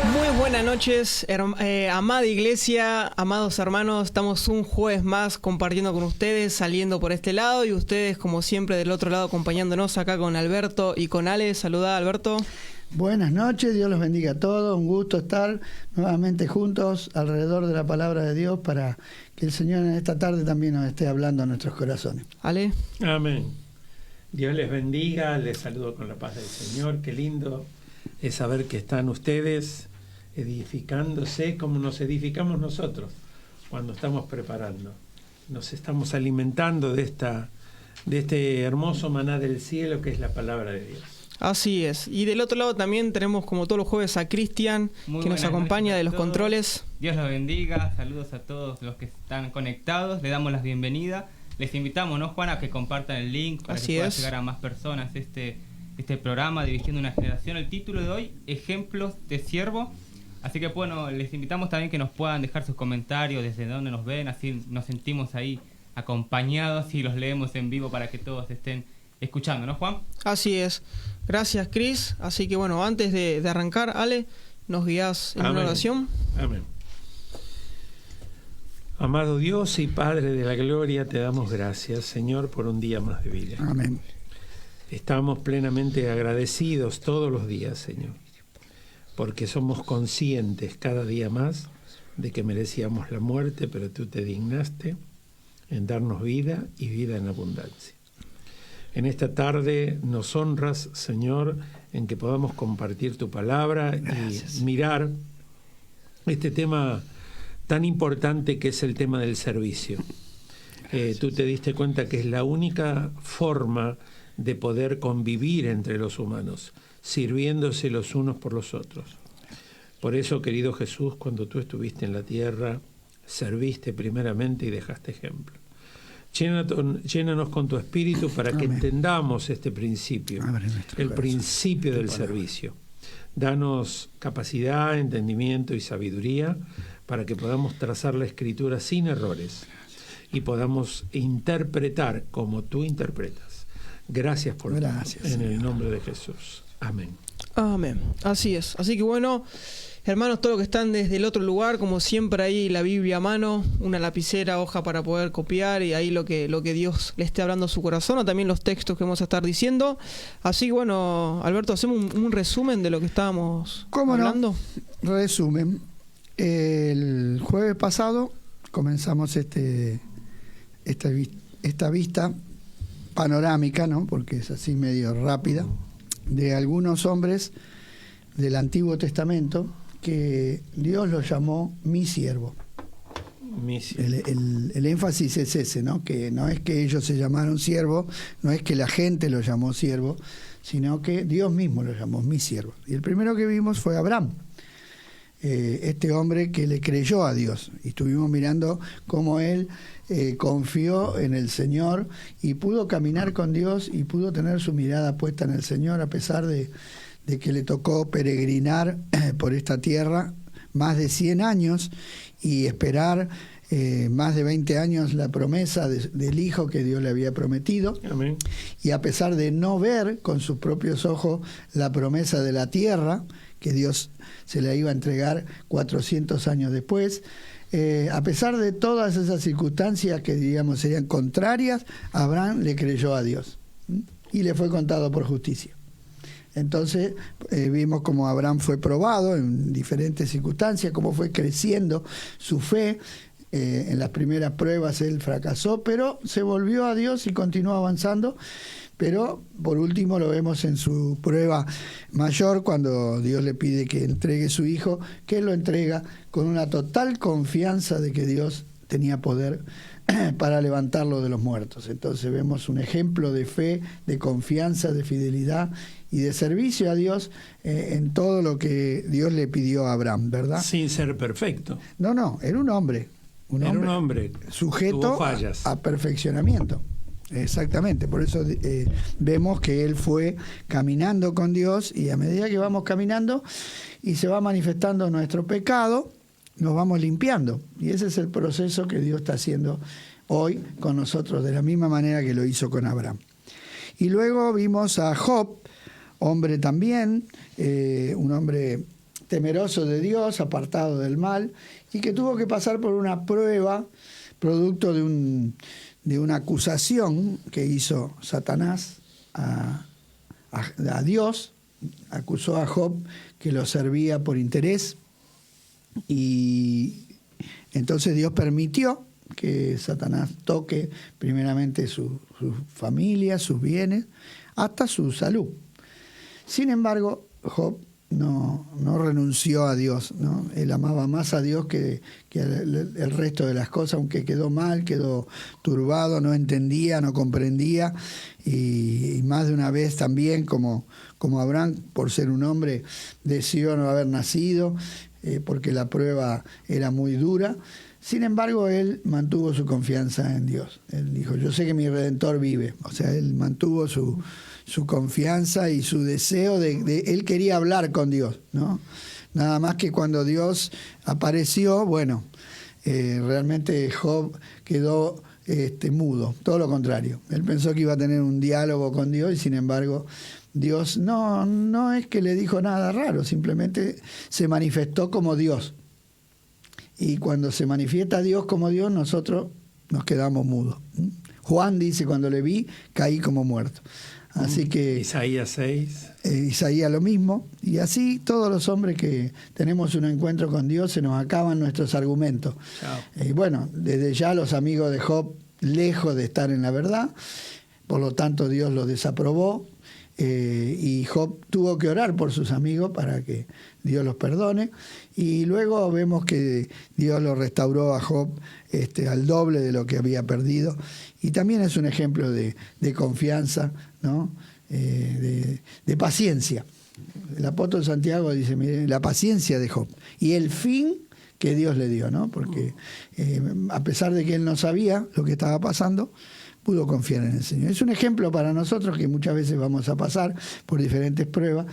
Muy buenas noches, amada iglesia, amados hermanos. Estamos un jueves más compartiendo con ustedes, saliendo por este lado y ustedes como siempre del otro lado acompañándonos acá con Alberto y con Ale. Saludá, Alberto. Buenas noches, Dios los bendiga a todos. Un gusto estar nuevamente juntos alrededor de la palabra de Dios para que el Señor en esta tarde también nos esté hablando a nuestros corazones. Ale. Amén. Dios les bendiga, les saludo con la paz del Señor. Qué lindo es saber que están ustedes edificándose como nos edificamos nosotros cuando estamos preparando. Nos estamos alimentando de este hermoso maná del cielo que es la palabra de Dios. Así es. Y del otro lado también tenemos como todos los jueves a Cristian, que nos acompaña de los controles. Dios los bendiga, saludos a todos los que están conectados, le damos la bienvenida. Les invitamos, ¿no, Juan, a que compartan el link para que pueda llegar a más personas este programa Dirigiendo una Generación. El título de hoy, Ejemplos de Siervo. Así que bueno, les invitamos también que nos puedan dejar sus comentarios desde donde nos ven, así nos sentimos ahí acompañados y los leemos en vivo para que todos estén escuchando, ¿no, Juan? Así es. Gracias, Cris. Así que bueno, antes de arrancar, Ale, ¿nos guías en una oración? Amén. Amado Dios y Padre de la Gloria, te damos gracias, Señor, por un día más de vida. Amén. Estamos plenamente agradecidos todos los días, Señor, porque somos conscientes cada día más de que merecíamos la muerte, pero tú te dignaste en darnos vida y vida en abundancia. En esta tarde nos honras, Señor, en que podamos compartir tu palabra. Gracias. Y mirar este tema tan importante que es el tema del servicio. Tú te diste cuenta que es la única forma de poder convivir entre los humanos, sirviéndose los unos por los otros. Por eso, querido Jesús, cuando tú estuviste en la tierra, serviste primeramente y dejaste ejemplo. Llénanos con tu espíritu para que entendamos este principio, el principio del servicio. Danos capacidad, entendimiento y sabiduría para que podamos trazar la Escritura sin errores y podamos interpretar como tú interpretas. Gracias por todo. En el nombre de Jesús. Amén. Amén. Así es. Así que bueno, hermanos, todos los que están desde el otro lugar, como siempre ahí la Biblia a mano, una lapicera, hoja para poder copiar y ahí lo que Dios le esté hablando a su corazón, o también los textos que vamos a estar diciendo. Así que bueno, Alberto, hacemos un resumen de lo que estábamos hablando. No? Resumen. El jueves pasado comenzamos esta vista panorámica, ¿no? Porque es así medio rápida, de algunos hombres del Antiguo Testamento que Dios los llamó mi siervo. El énfasis es ese, ¿no? Que no es que ellos se llamaron siervo, no es que la gente lo llamó siervo, sino que Dios mismo lo llamó mi siervo. Y el primero que vimos fue Abraham, este hombre que le creyó a Dios. Y estuvimos mirando cómo él confió en el Señor y pudo caminar con Dios y pudo tener su mirada puesta en el Señor a pesar de que le tocó peregrinar por esta tierra más de 100 años y esperar más de 20 años la promesa del hijo que Dios le había prometido. Amén. Y a pesar de no ver con sus propios ojos la promesa de la tierra que Dios se la iba a entregar 400 años después, a pesar de todas esas circunstancias que digamos serían contrarias, Abraham le creyó a Dios y le fue contado por justicia. Entonces vimos cómo Abraham fue probado en diferentes circunstancias, cómo fue creciendo su fe. En las primeras pruebas él fracasó, pero se volvió a Dios y continuó avanzando. Pero por último lo vemos en su prueba mayor, cuando Dios le pide que entregue su hijo, que él lo entrega con una total confianza de que Dios tenía poder para levantarlo de los muertos. Entonces vemos un ejemplo de fe, de confianza, de fidelidad y de servicio a Dios en todo lo que Dios le pidió a Abraham, ¿verdad? Sin ser perfecto. No, era un hombre. Un hombre sujeto a perfeccionamiento. Exactamente, por eso vemos que él fue caminando con Dios, y a medida que vamos caminando y se va manifestando nuestro pecado, nos vamos limpiando, y ese es el proceso que Dios está haciendo hoy con nosotros, de la misma manera que lo hizo con Abraham. Y luego vimos a Job, hombre también, un hombre temeroso de Dios, apartado del mal, y que tuvo que pasar por una prueba producto de una acusación que hizo Satanás a Dios. Acusó a Job que lo servía por interés, y entonces Dios permitió que Satanás toque primeramente su familia, sus bienes, hasta su salud. Sin embargo, Job no renunció a Dios, ¿no? Él amaba más a Dios que el resto de las cosas, aunque quedó mal, quedó turbado, no entendía, no comprendía, y más de una vez también, como Abraham, por ser un hombre, deseó no haber nacido, porque la prueba era muy dura. Sin embargo, él mantuvo su confianza en Dios. Él dijo, yo sé que mi Redentor vive. O sea, él mantuvo su confianza y su deseo él quería hablar con Dios, ¿no? Nada más que cuando Dios apareció, bueno, realmente Job quedó mudo, todo lo contrario. Él pensó que iba a tener un diálogo con Dios, y sin embargo Dios no es que le dijo nada raro, simplemente se manifestó como Dios. Y cuando se manifiesta Dios como Dios, nosotros nos quedamos mudos. Juan dice, cuando le vi, caí como muerto. Así que Isaías 6. Isaías lo mismo. Y así todos los hombres que tenemos un encuentro con Dios, se nos acaban nuestros argumentos. Bueno, desde ya los amigos de Job, lejos de estar en la verdad, por lo tanto Dios los desaprobó, y Job tuvo que orar por sus amigos para que Dios los perdone, y luego vemos que Dios lo restauró a Job al doble de lo que había perdido, y también es un ejemplo de confianza, ¿no? De paciencia. El apóstol Santiago dice, mire, la paciencia de Job y el fin que Dios le dio, ¿no? Porque a pesar de que él no sabía lo que estaba pasando, pudo confiar en el Señor. Es un ejemplo para nosotros, que muchas veces vamos a pasar por diferentes pruebas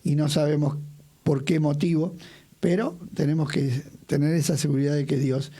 y no sabemos por qué motivo, pero tenemos que tener esa seguridad de que Dios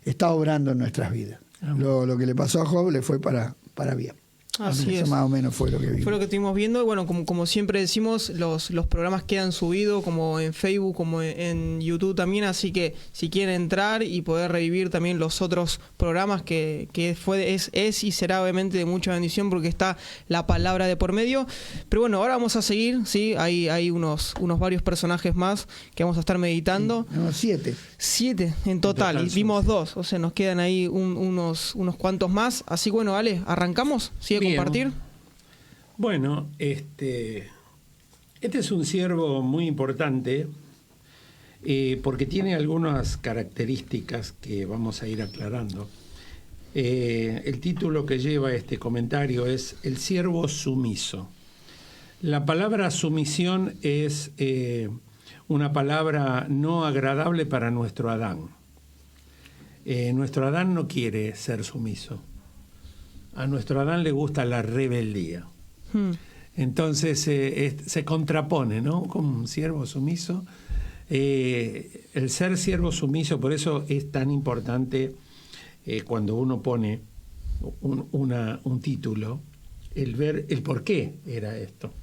está obrando en nuestras vidas. Lo que le pasó a Job le fue para bien. Así Eso es. más o menos fue lo que vimos. Fue lo que estuvimos viendo. Y bueno, como siempre decimos, los programas quedan subidos como en Facebook, como en YouTube también. Así que si quieren entrar y poder revivir también los otros programas, que es y será obviamente de mucha bendición, porque está la palabra de por medio. Pero bueno, ahora vamos a seguir, ¿sí? Hay unos varios personajes más que vamos a estar meditando. Sí, 7. 7 en total, y vimos 2, o sea, nos quedan ahí unos cuantos más. Así que bueno, Ale, ¿arrancamos? ¿Sí? Compartir. Bueno, este es un siervo muy importante, porque tiene algunas características que vamos a ir aclarando. El título que lleva este comentario es El siervo sumiso. La palabra sumisión es una palabra no agradable para nuestro Adán. Nuestro Adán no quiere ser sumiso. A nuestro Adán le gusta la rebeldía. Entonces se contrapone, ¿no? Como un siervo sumiso. El ser siervo sumiso, por eso es tan importante cuando uno pone un título, el ver el por qué era esto.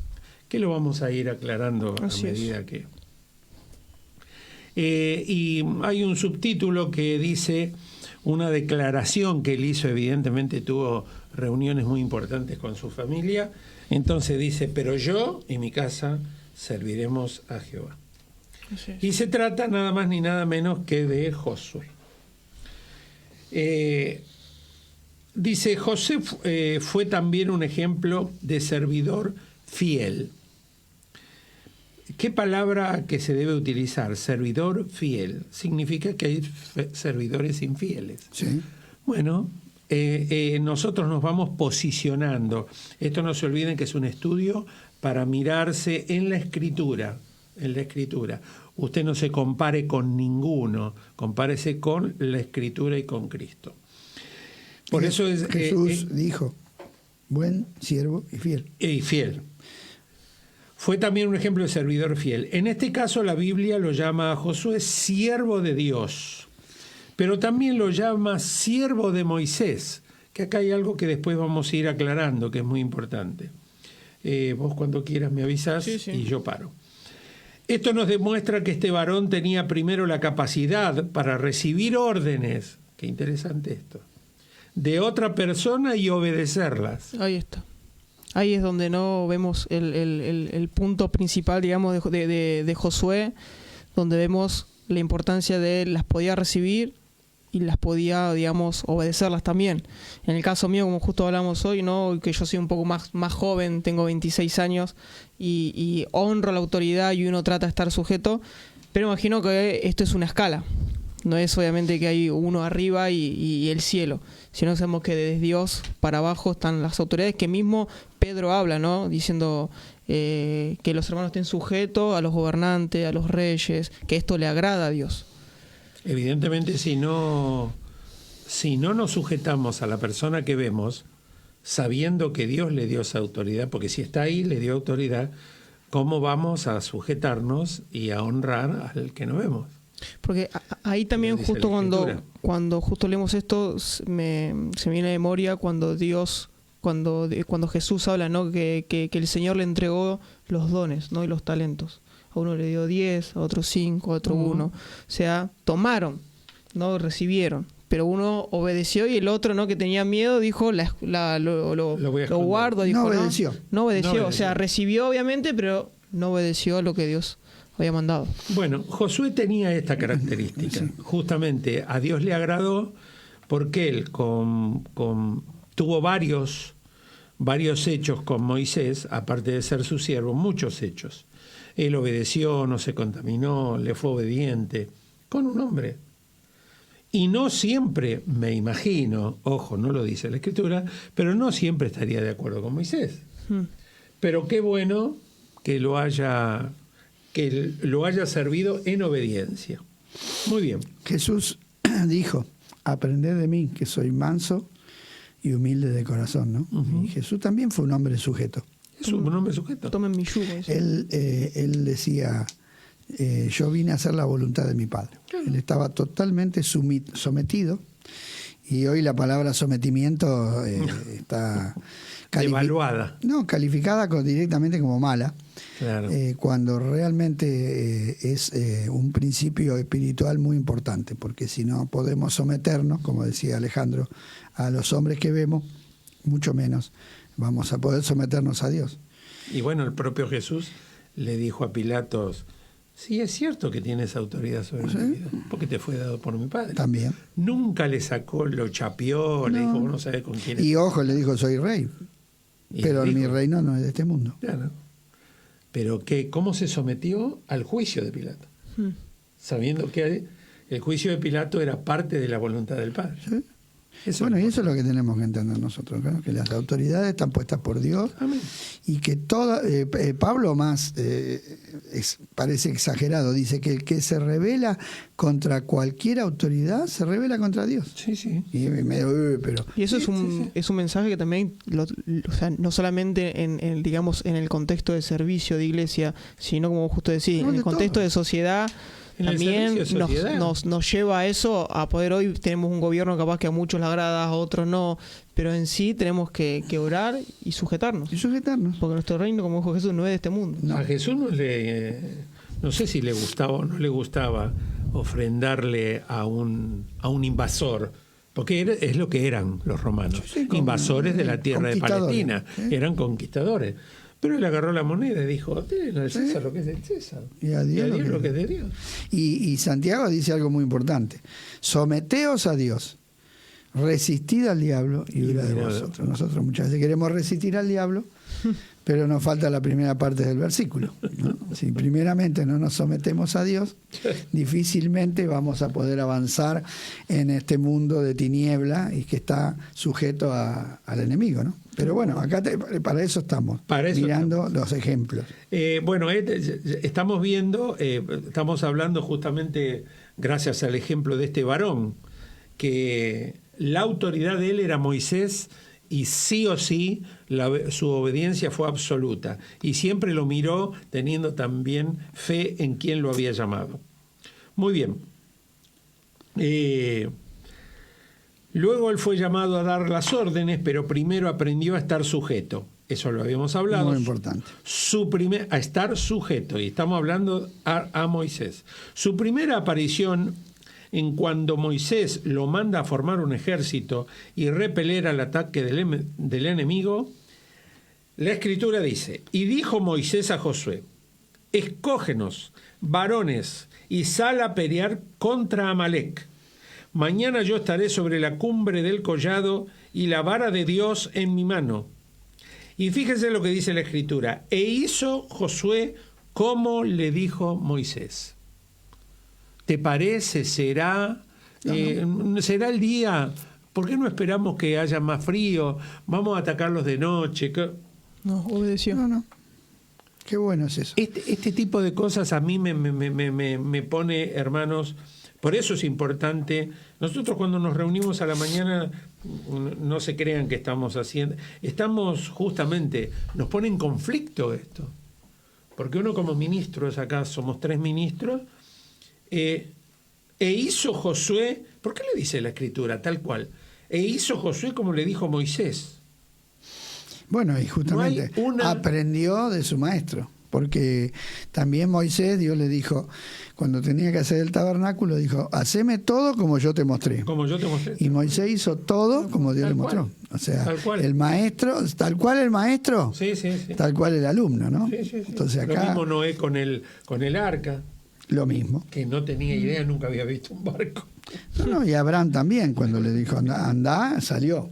Que lo vamos a ir aclarando a medida que... y hay un subtítulo que dice una declaración que él hizo, evidentemente tuvo reuniones muy importantes con su familia, entonces dice, pero yo y mi casa serviremos a Jehová. Y se trata nada más ni nada menos que de Josué. Dice, José fue también un ejemplo de servidor fiel. ¿Qué palabra que se debe utilizar? Servidor fiel. Significa que hay servidores infieles. Sí. Bueno, nosotros nos vamos posicionando. Esto no se olviden que es un estudio para mirarse en la Escritura. En la Escritura. Usted no se compare con ninguno, compárese con la Escritura y con Cristo. Por eso es... Jesús dijo, buen siervo y fiel. Y fiel. Fue también un ejemplo de servidor fiel. En este caso la Biblia lo llama a Josué siervo de Dios, pero también lo llama siervo de Moisés, que acá hay algo que después vamos a ir aclarando, que es muy importante. Vos cuando quieras me avisás y yo paro. Esto nos demuestra que este varón tenía primero la capacidad para recibir órdenes, qué interesante esto, de otra persona y obedecerlas. Ahí está. Ahí es donde no vemos el punto principal, digamos, de Josué, donde vemos la importancia de las podía recibir y las podía, digamos, obedecerlas también. En el caso mío, como justo hablamos hoy, ¿no? Que yo soy un poco más joven, tengo 26 años y honro la autoridad y uno trata de estar sujeto, pero imagino que esto es una escala. No es obviamente que hay uno arriba y el cielo, sino sabemos que desde Dios para abajo están las autoridades, que mismo Pedro habla, ¿no? Diciendo que los hermanos estén sujetos a los gobernantes, a los reyes, que esto le agrada a Dios. Evidentemente, si no nos sujetamos a la persona que vemos, sabiendo que Dios le dio esa autoridad, porque si está ahí, le dio autoridad, ¿cómo vamos a sujetarnos y a honrar al que no vemos? Porque ahí también justo cuando justo leemos esto, se me viene a memoria cuando Jesús habla, ¿no? que el Señor le entregó los dones, ¿no? Y los talentos. A uno le dio 10, a otro 5, a otro 1. O sea, tomaron, no recibieron. Pero uno obedeció y el otro, ¿no? Que tenía miedo, dijo, lo guardo. Dijo, no obedeció. No obedeció. O sea, recibió obviamente, pero no obedeció a lo que Dios había mandado. Bueno, Josué tenía esta característica. Sí. Justamente a Dios le agradó porque él tuvo varios hechos con Moisés, aparte de ser su siervo, muchos hechos. Él obedeció, no se contaminó, le fue obediente, con un hombre. Y no siempre, me imagino, ojo, no lo dice la Escritura, pero no siempre estaría de acuerdo con Moisés. Pero qué bueno que lo haya servido en obediencia. Muy bien. Jesús dijo, aprended de mí, que soy manso y humilde de corazón, ¿no? Y Jesús también fue un hombre sujeto. Es un hombre sujeto. Tomen mi yugo. Él decía, yo vine a hacer la voluntad de mi Padre. Él estaba totalmente sometido, y hoy la palabra sometimiento está evaluada. No, calificada directamente como mala. Claro. Cuando realmente es un principio espiritual muy importante, porque si no podemos someternos, como decía Alejandro, a los hombres que vemos, mucho menos vamos a poder someternos a Dios. Y bueno, el propio Jesús le dijo a Pilatos, sí, es cierto que tienes autoridad sobre mi vida, porque te fue dado por mi Padre. También. Nunca le sacó, lo chapeó, le dijo, vos no sabés con quién es. Y ojo, le dijo, soy rey, pero mi reino no es de este mundo. Claro. Pero ¿cómo se sometió al juicio de Pilato? Sabiendo que el juicio de Pilato era parte de la voluntad del Padre. ¿Sí? Y eso es lo que tenemos que entender nosotros, ¿no? Que las autoridades están puestas por Dios. Amén. Y que Pablo más parece exagerado, dice que el que se rebela contra cualquier autoridad se rebela contra Dios. Sí, sí. Y eso es un mensaje que también, o sea, no solamente en el contexto de servicio de iglesia, sino como justo decís, en el contexto de sociedad. También nos lleva a eso, a poder hoy tenemos un gobierno capaz que a muchos le agrada, a otros no, pero en sí tenemos que orar y sujetarnos. Porque nuestro reino, como dijo Jesús, no es de este mundo. No. A Jesús no sé si le gustaba o no le gustaba ofrendarle a un invasor, porque es lo que eran los romanos, invasores de la tierra de Palestina, eran conquistadores. Pero él agarró la moneda y dijo, den al César lo que es del César, y a Dios lo que es de Dios. Y Santiago dice algo muy importante, someteos a Dios, resistid al diablo y huirá de vosotros. Nosotros muchas veces queremos resistir al diablo, pero nos falta la primera parte del versículo, ¿no? Si primeramente no nos sometemos a Dios, difícilmente vamos a poder avanzar en este mundo de tiniebla y que está sujeto al enemigo, ¿no? Pero bueno, acá para eso estamos, mirando los ejemplos. Estamos viendo, estamos hablando justamente gracias al ejemplo de este varón, que la autoridad de él era Moisés, y sí o sí su obediencia fue absoluta, y siempre lo miró teniendo también fe en quien lo había llamado. Muy bien. Luego él fue llamado a dar las órdenes, pero primero aprendió a estar sujeto. eso lo habíamos hablado. Muy importante. A estar sujeto, y estamos hablando a Moisés. Su primera aparición en cuando Moisés lo manda a formar un ejército y repeler al ataque del enemigo, la Escritura dice: y dijo Moisés a Josué, escógenos, varones, y sal a pelear contra Amalec. Mañana yo estaré sobre la cumbre del collado y la vara de Dios en mi mano. Y fíjense lo que dice la Escritura: e hizo Josué como le dijo Moisés. ¿Te parece? ¿Será? ¿Será el día? ¿Por qué no esperamos que haya más frío? Vamos a atacarlos de noche. No, obedeció. No. Qué bueno es eso. Este tipo de cosas a mí me pone, hermanos. Por eso es importante. Nosotros cuando nos reunimos a la mañana, no se crean que estamos haciendo. Estamos justamente, nos pone en conflicto esto. Porque uno como ministros, acá somos 3 ministros, e hizo Josué, ¿por qué le dice la Escritura tal cual? E hizo Josué como le dijo Moisés. Bueno, y justamente aprendió de su maestro, porque también Moisés, Dios le dijo, cuando tenía que hacer el tabernáculo, dijo, haceme todo como yo te mostré. Como yo te mostré. Y Moisés hizo todo como Dios le mostró. O sea, el maestro, tal cual el maestro, sí. tal cual el alumno, ¿no? Sí. Entonces acá, lo mismo Noé con el arca. Lo mismo. Que no tenía idea, nunca había visto un barco. No, y Abraham también, cuando le dijo, anda, salió,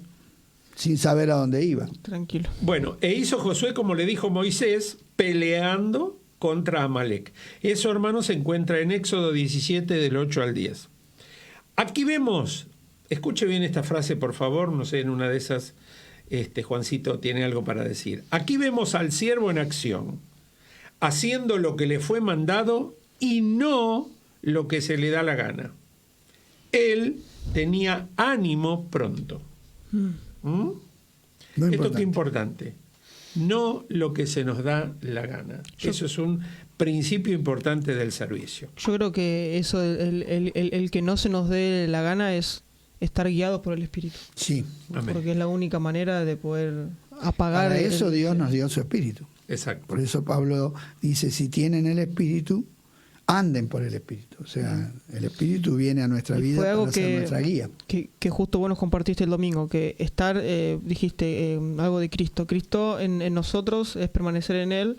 sin saber a dónde iba. Tranquilo. Bueno, e hizo Josué como le dijo Moisés, peleando contra Amalec. Eso, hermanos, se encuentra en Éxodo 17, del 8 al 10. Aquí vemos, escuche bien esta frase, por favor, no sé, en una de esas, Juancito tiene algo para decir. Aquí vemos al siervo en acción, haciendo lo que le fue mandado y no lo que se le da la gana. Él tenía ánimo pronto. Esto qué importante. No lo que se nos da la gana. Eso es un principio importante del servicio. Yo creo que eso, el que no se nos dé la gana es estar guiados por el Espíritu. Sí. Amén. Porque es la única manera de poder apagar. Para eso Dios nos dio su Espíritu. Exacto. Por eso Pablo dice, si tienen el Espíritu, anden por el Espíritu. O sea, el Espíritu viene a nuestra vida para ser nuestra guía. Que justo vos nos compartiste el domingo, que estar, dijiste algo de Cristo. Cristo en nosotros es permanecer en Él,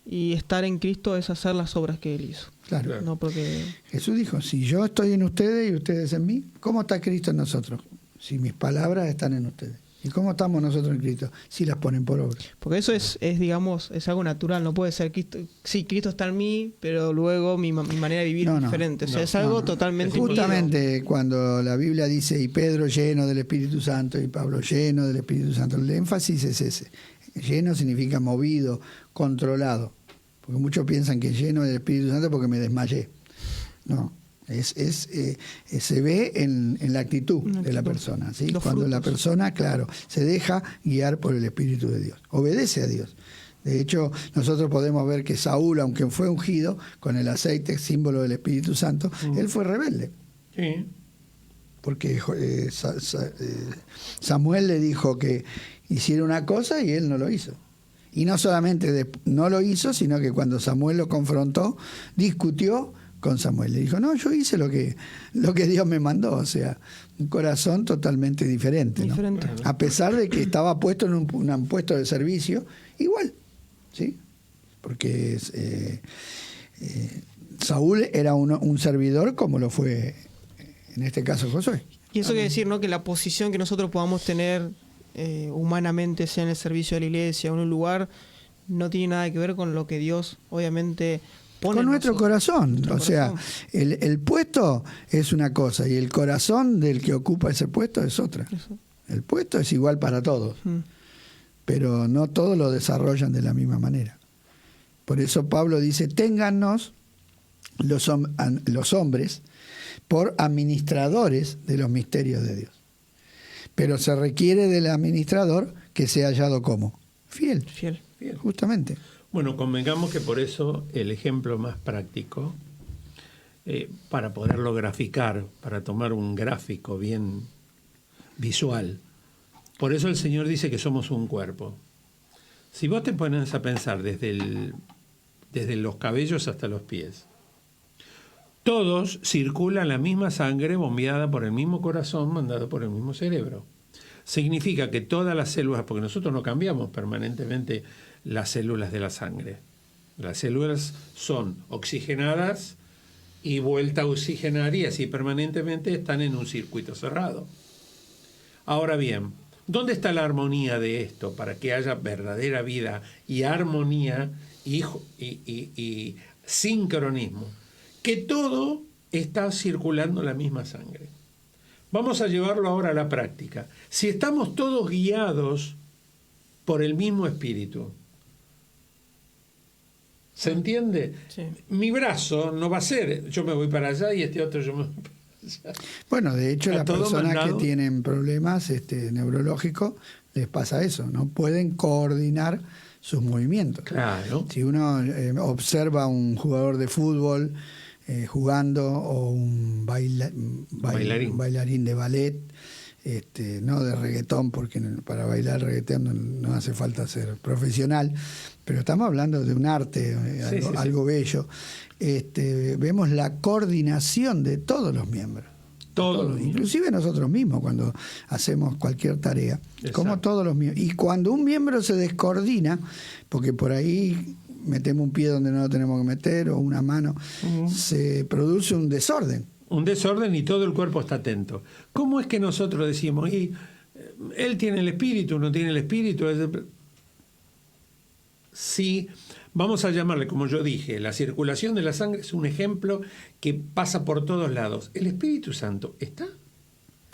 y estar en Cristo es hacer las obras que Él hizo. Claro. No porque... Jesús dijo, si yo estoy en ustedes y ustedes en mí, ¿cómo está Cristo en nosotros? Si mis palabras están en ustedes. ¿Y cómo estamos nosotros en Cristo? Si las ponen por obra. Porque eso es digamos, es algo natural. No puede ser Cristo. Sí, Cristo está en mí, pero luego mi manera de vivir es diferente. O sea, es algo totalmente... Justamente cuando la Biblia dice, y Pedro lleno del Espíritu Santo, y Pablo lleno del Espíritu Santo, el énfasis es ese. Lleno significa movido, controlado. Porque muchos piensan que lleno del Espíritu Santo porque me desmayé. No. Se ve en la actitud de la persona, ¿sí? Cuando la persona, claro, se deja guiar por el Espíritu de Dios, obedece a Dios. De hecho, nosotros podemos ver que Saúl, aunque fue ungido con el aceite, símbolo del Espíritu Santo, él fue rebelde. Sí. Porque Samuel le dijo que hiciera una cosa y él no lo hizo. Y no solamente no lo hizo, sino que cuando Samuel lo confrontó, discutió con Samuel. Le dijo, no, yo hice lo que Dios me mandó. O sea, un corazón totalmente diferente, ¿no? A pesar de que estaba puesto en un puesto de servicio, igual, ¿sí? Porque Saúl era un servidor como lo fue, en este caso, Josué. Y eso quiere decir, ¿no?, que la posición que nosotros podamos tener humanamente, sea en el servicio de la iglesia o en un lugar, no tiene nada que ver con lo que Dios, obviamente, con nuestro corazón. O sea, el puesto es una cosa y el corazón del que ocupa ese puesto es otra. Eso. El puesto es igual para todos, pero no todos lo desarrollan de la misma manera. Por eso Pablo dice, téngannos los hombres por administradores de los misterios de Dios. Pero se requiere del administrador que sea hallado como fiel. Justamente. Bueno, convengamos que por eso el ejemplo más práctico, para poderlo graficar, para tomar un gráfico bien visual, por eso el Señor dice que somos un cuerpo. Si vos te pones a pensar desde los cabellos hasta los pies, todos circulan la misma sangre bombeada por el mismo corazón, mandada por el mismo cerebro. Significa que todas las células, porque nosotros no cambiamos permanentemente las células de la sangre. Las células son oxigenadas y vuelta a oxigenar y así permanentemente están en un circuito cerrado. Ahora bien, ¿dónde está la armonía de esto para que haya verdadera vida y armonía y sincronismo? Que todo está circulando la misma sangre. Vamos a llevarlo ahora a la práctica. Si estamos todos guiados por el mismo espíritu, ¿se entiende? Sí. Mi brazo no va a ser, yo me voy para allá y este otro yo me voy para allá. Bueno, de hecho, las personas mandado. que tienen problemas neurológicos les pasa eso, no pueden coordinar sus movimientos. Claro. Si uno observa a un jugador de fútbol jugando o un bailarín de ballet, no de reggaetón, porque para bailar reggaetón no hace falta ser profesional, pero estamos hablando de un arte, algo bello. Vemos la coordinación de todos los miembros. Todos, inclusive nosotros mismos cuando hacemos cualquier tarea. Exacto. Como todos los miembros. Y cuando un miembro se descoordina, porque por ahí metemos un pie donde no lo tenemos que meter o una mano, se produce un desorden. Un desorden y todo el cuerpo está atento. ¿Cómo es que nosotros decimos, él tiene el espíritu, no tiene el espíritu? Sí, vamos a llamarle, como yo dije, la circulación de la sangre es un ejemplo que pasa por todos lados. ¿El Espíritu Santo está?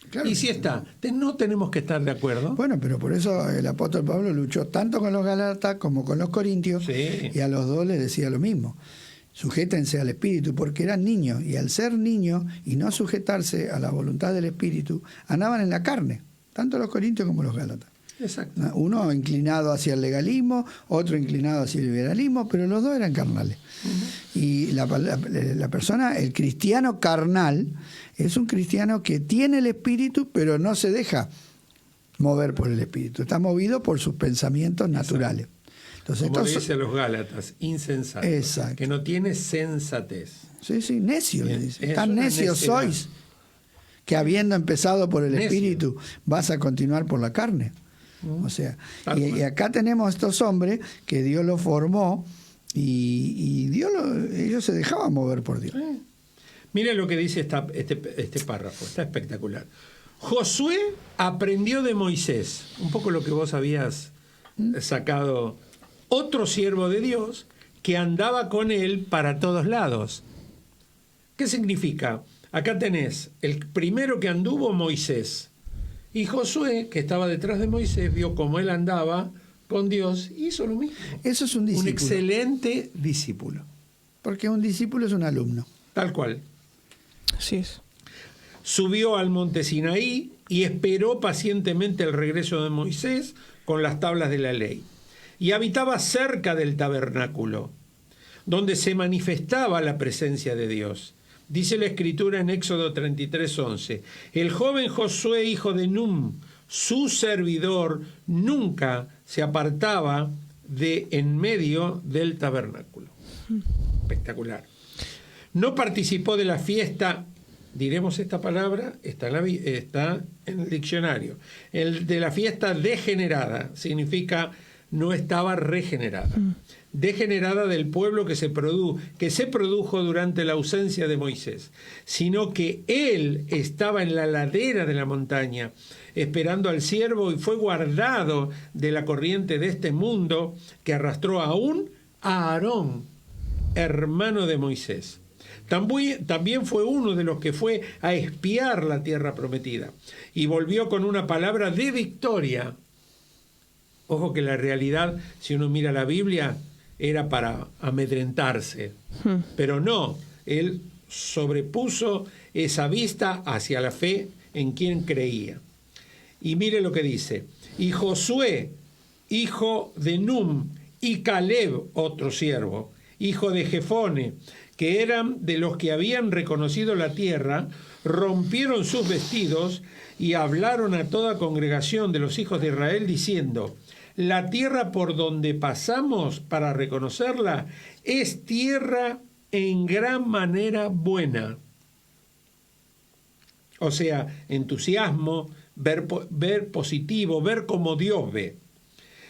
Claro. Y si está, no tenemos que estar de acuerdo. Bueno, pero por eso el apóstol Pablo luchó tanto con los Gálatas como con los Corintios, sí. Y a los dos les decía lo mismo. Sujétense al Espíritu, porque eran niños, y al ser niños y no sujetarse a la voluntad del Espíritu, andaban en la carne, tanto los Corintios como los Gálatas. Exacto. Uno inclinado hacia el legalismo, otro inclinado hacia el liberalismo, pero los dos eran carnales. Y la persona, el cristiano carnal, es un cristiano que tiene el Espíritu, pero no se deja mover por el Espíritu. Está movido por sus pensamientos naturales. Entonces, como dice a los Gálatas, insensato. Exacto. Que no tiene sensatez. Sí, necio, le dice. Tan necios sois que habiendo empezado por el Espíritu, vas a continuar por la carne. O sea, y acá tenemos estos hombres que Dios los formó y ellos se dejaban mover por Dios. Mire lo que dice este párrafo, está espectacular. Josué aprendió de Moisés, un poco lo que vos habías sacado, otro siervo de Dios que andaba con él para todos lados. ¿Qué significa? Acá tenés el primero que anduvo, Moisés. Y Josué, que estaba detrás de Moisés, vio cómo él andaba con Dios y hizo lo mismo. Eso es un discípulo. Un excelente discípulo. Porque un discípulo es un alumno. Tal cual. Así es. Subió al monte Sinaí y esperó pacientemente el regreso de Moisés con las tablas de la ley. Y habitaba cerca del tabernáculo, donde se manifestaba la presencia de Dios. Dice la Escritura en Éxodo 33:11, el joven Josué, hijo de Num, su servidor, nunca se apartaba de en medio del tabernáculo. Espectacular. No participó de la fiesta, diremos esta palabra, está en el diccionario. El de la fiesta degenerada significa no estaba regenerada. Degenerada del pueblo que se produjo durante la ausencia de Moisés, sino que él estaba en la ladera de la montaña, esperando al siervo, y fue guardado de la corriente de este mundo que arrastró aún a Aarón, hermano de Moisés. También fue uno de los que fue a espiar la tierra prometida y volvió con una palabra de victoria. Ojo que la realidad, si uno mira la Biblia, era para amedrentarse, pero no, él sobrepuso esa vista hacia la fe en quien creía. Y mire lo que dice, y Josué, hijo de Num, y Caleb, otro siervo, hijo de Jefone, que eran de los que habían reconocido la tierra, rompieron sus vestidos y hablaron a toda congregación de los hijos de Israel diciendo, la tierra por donde pasamos para reconocerla es tierra en gran manera buena. O sea, entusiasmo, ver positivo, ver como Dios ve.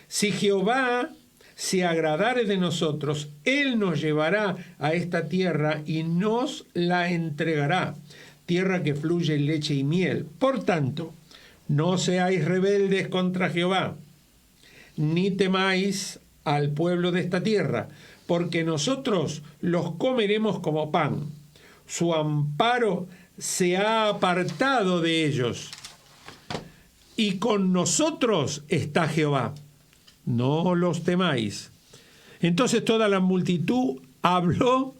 Si Jehová se agradare de nosotros, Él nos llevará a esta tierra y nos la entregará, tierra que fluye leche y miel. Por tanto, no seáis rebeldes contra Jehová, ni temáis al pueblo de esta tierra, porque nosotros los comeremos como pan. Su amparo se ha apartado de ellos, y con nosotros está Jehová. No los temáis. Entonces toda la multitud habló.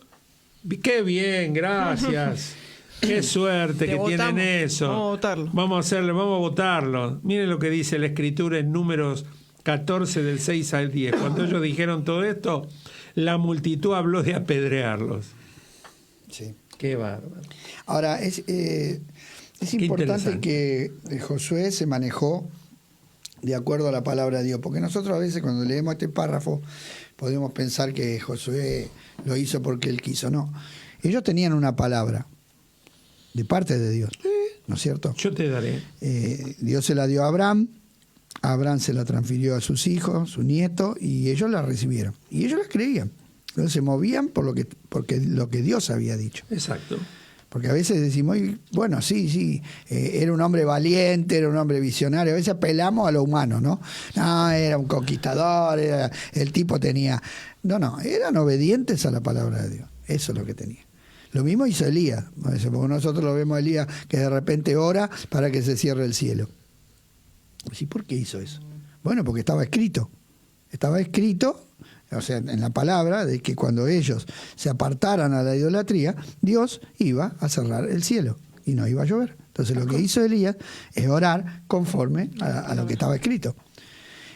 ¡Qué bien, gracias! ¡Qué suerte que tienen eso! Vamos a votarlo. Vamos a votarlo. Miren lo que dice la Escritura en Números 14, del 6 al 10. Cuando ellos dijeron todo esto, la multitud habló de apedrearlos. Sí. ¡Qué bárbaro! Ahora, es importante que Josué se manejó de acuerdo a la palabra de Dios, porque nosotros a veces cuando leemos este párrafo podemos pensar que Josué lo hizo porque él quiso. No, ellos tenían una palabra de parte de Dios, ¿no es cierto? Yo te daré. Dios se la dio a Abraham se la transfirió a sus hijos, su nieto, y ellos la recibieron. Y ellos la creían. Entonces se movían porque lo que Dios había dicho. Exacto. Porque a veces decimos, bueno, sí, era un hombre valiente, era un hombre visionario. A veces apelamos a lo humano, ¿no? No, era un conquistador, el tipo tenía... No, eran obedientes a la palabra de Dios. Eso es lo que tenía. Lo mismo hizo Elías. Porque nosotros lo vemos a Elías que de repente ora para que se cierre el cielo. ¿Sí? ¿Por qué hizo eso? Bueno, porque estaba escrito. Estaba escrito... O sea, en la palabra, de que cuando ellos se apartaran a la idolatría, Dios iba a cerrar el cielo y no iba a llover. Entonces lo que hizo Elías es orar conforme a lo que estaba escrito.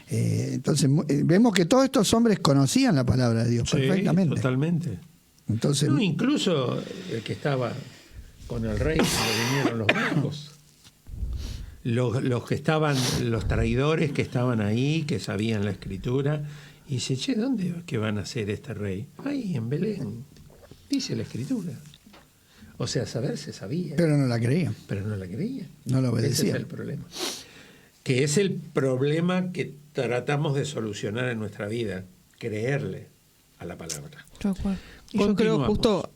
Entonces vemos que todos estos hombres conocían la palabra de Dios perfectamente. Totalmente. Entonces, no, incluso el que estaba con el rey cuando vinieron los magos. Los que estaban, los traidores que estaban ahí, que sabían la escritura. Y dice, che, ¿dónde que van a ser este rey? Ahí, en Belén. Dice la Escritura. O sea, saber se sabía. Pero no la creían. No lo obedecían. Ese es el problema. Que es el problema que tratamos de solucionar en nuestra vida. Creerle a la palabra. Y yo creo justo,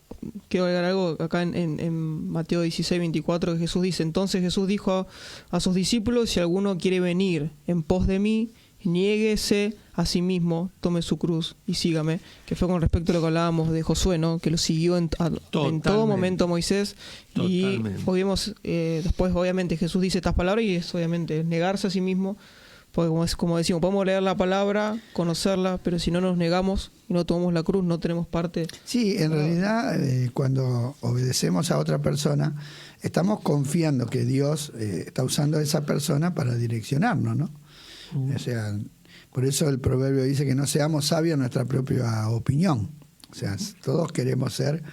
quiero agregar algo acá en Mateo 16, 24, que Jesús dice, entonces Jesús dijo a sus discípulos, si alguno quiere venir en pos de mí, niéguese a sí mismo, tome su cruz y sígame, que fue con respecto a lo que hablábamos de Josué, ¿no? Que lo siguió en todo momento Moisés. Totalmente. Y podemos, después obviamente Jesús dice estas palabras y es obviamente negarse a sí mismo, porque como decimos, podemos leer la palabra, conocerla, pero si no nos negamos y no tomamos la cruz, no tenemos parte. Sí, en realidad cuando obedecemos a otra persona, estamos confiando que Dios está usando a esa persona para direccionarnos, ¿no? O sea, por eso el proverbio dice que no seamos sabios en nuestra propia opinión. O sea, todos queremos ser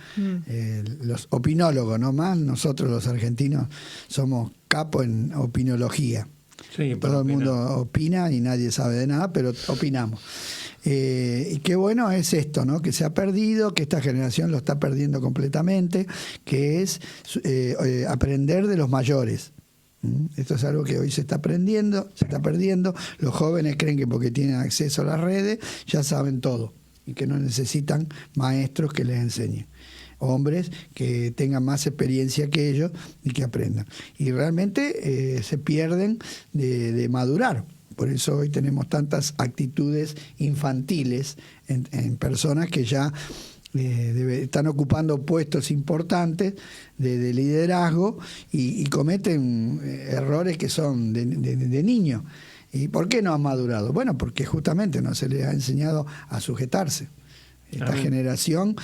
los opinólogos, no más. Nosotros los argentinos somos capos en opinología. Sí, todo el mundo opina y nadie sabe de nada, pero opinamos. Y qué bueno es esto, ¿no? Que se ha perdido, que esta generación lo está perdiendo completamente, que es aprender de los mayores. Esto es algo que hoy se está perdiendo. Los jóvenes creen que porque tienen acceso a las redes ya saben todo y que no necesitan maestros que les enseñen. Hombres que tengan más experiencia que ellos y que aprendan. Y realmente se pierden de madurar. Por eso hoy tenemos tantas actitudes infantiles en personas que ya están ocupando puestos importantes de liderazgo y cometen errores que son de niños. ¿Y por qué no han madurado? Bueno, porque justamente no se les ha enseñado a sujetarse. Esta generación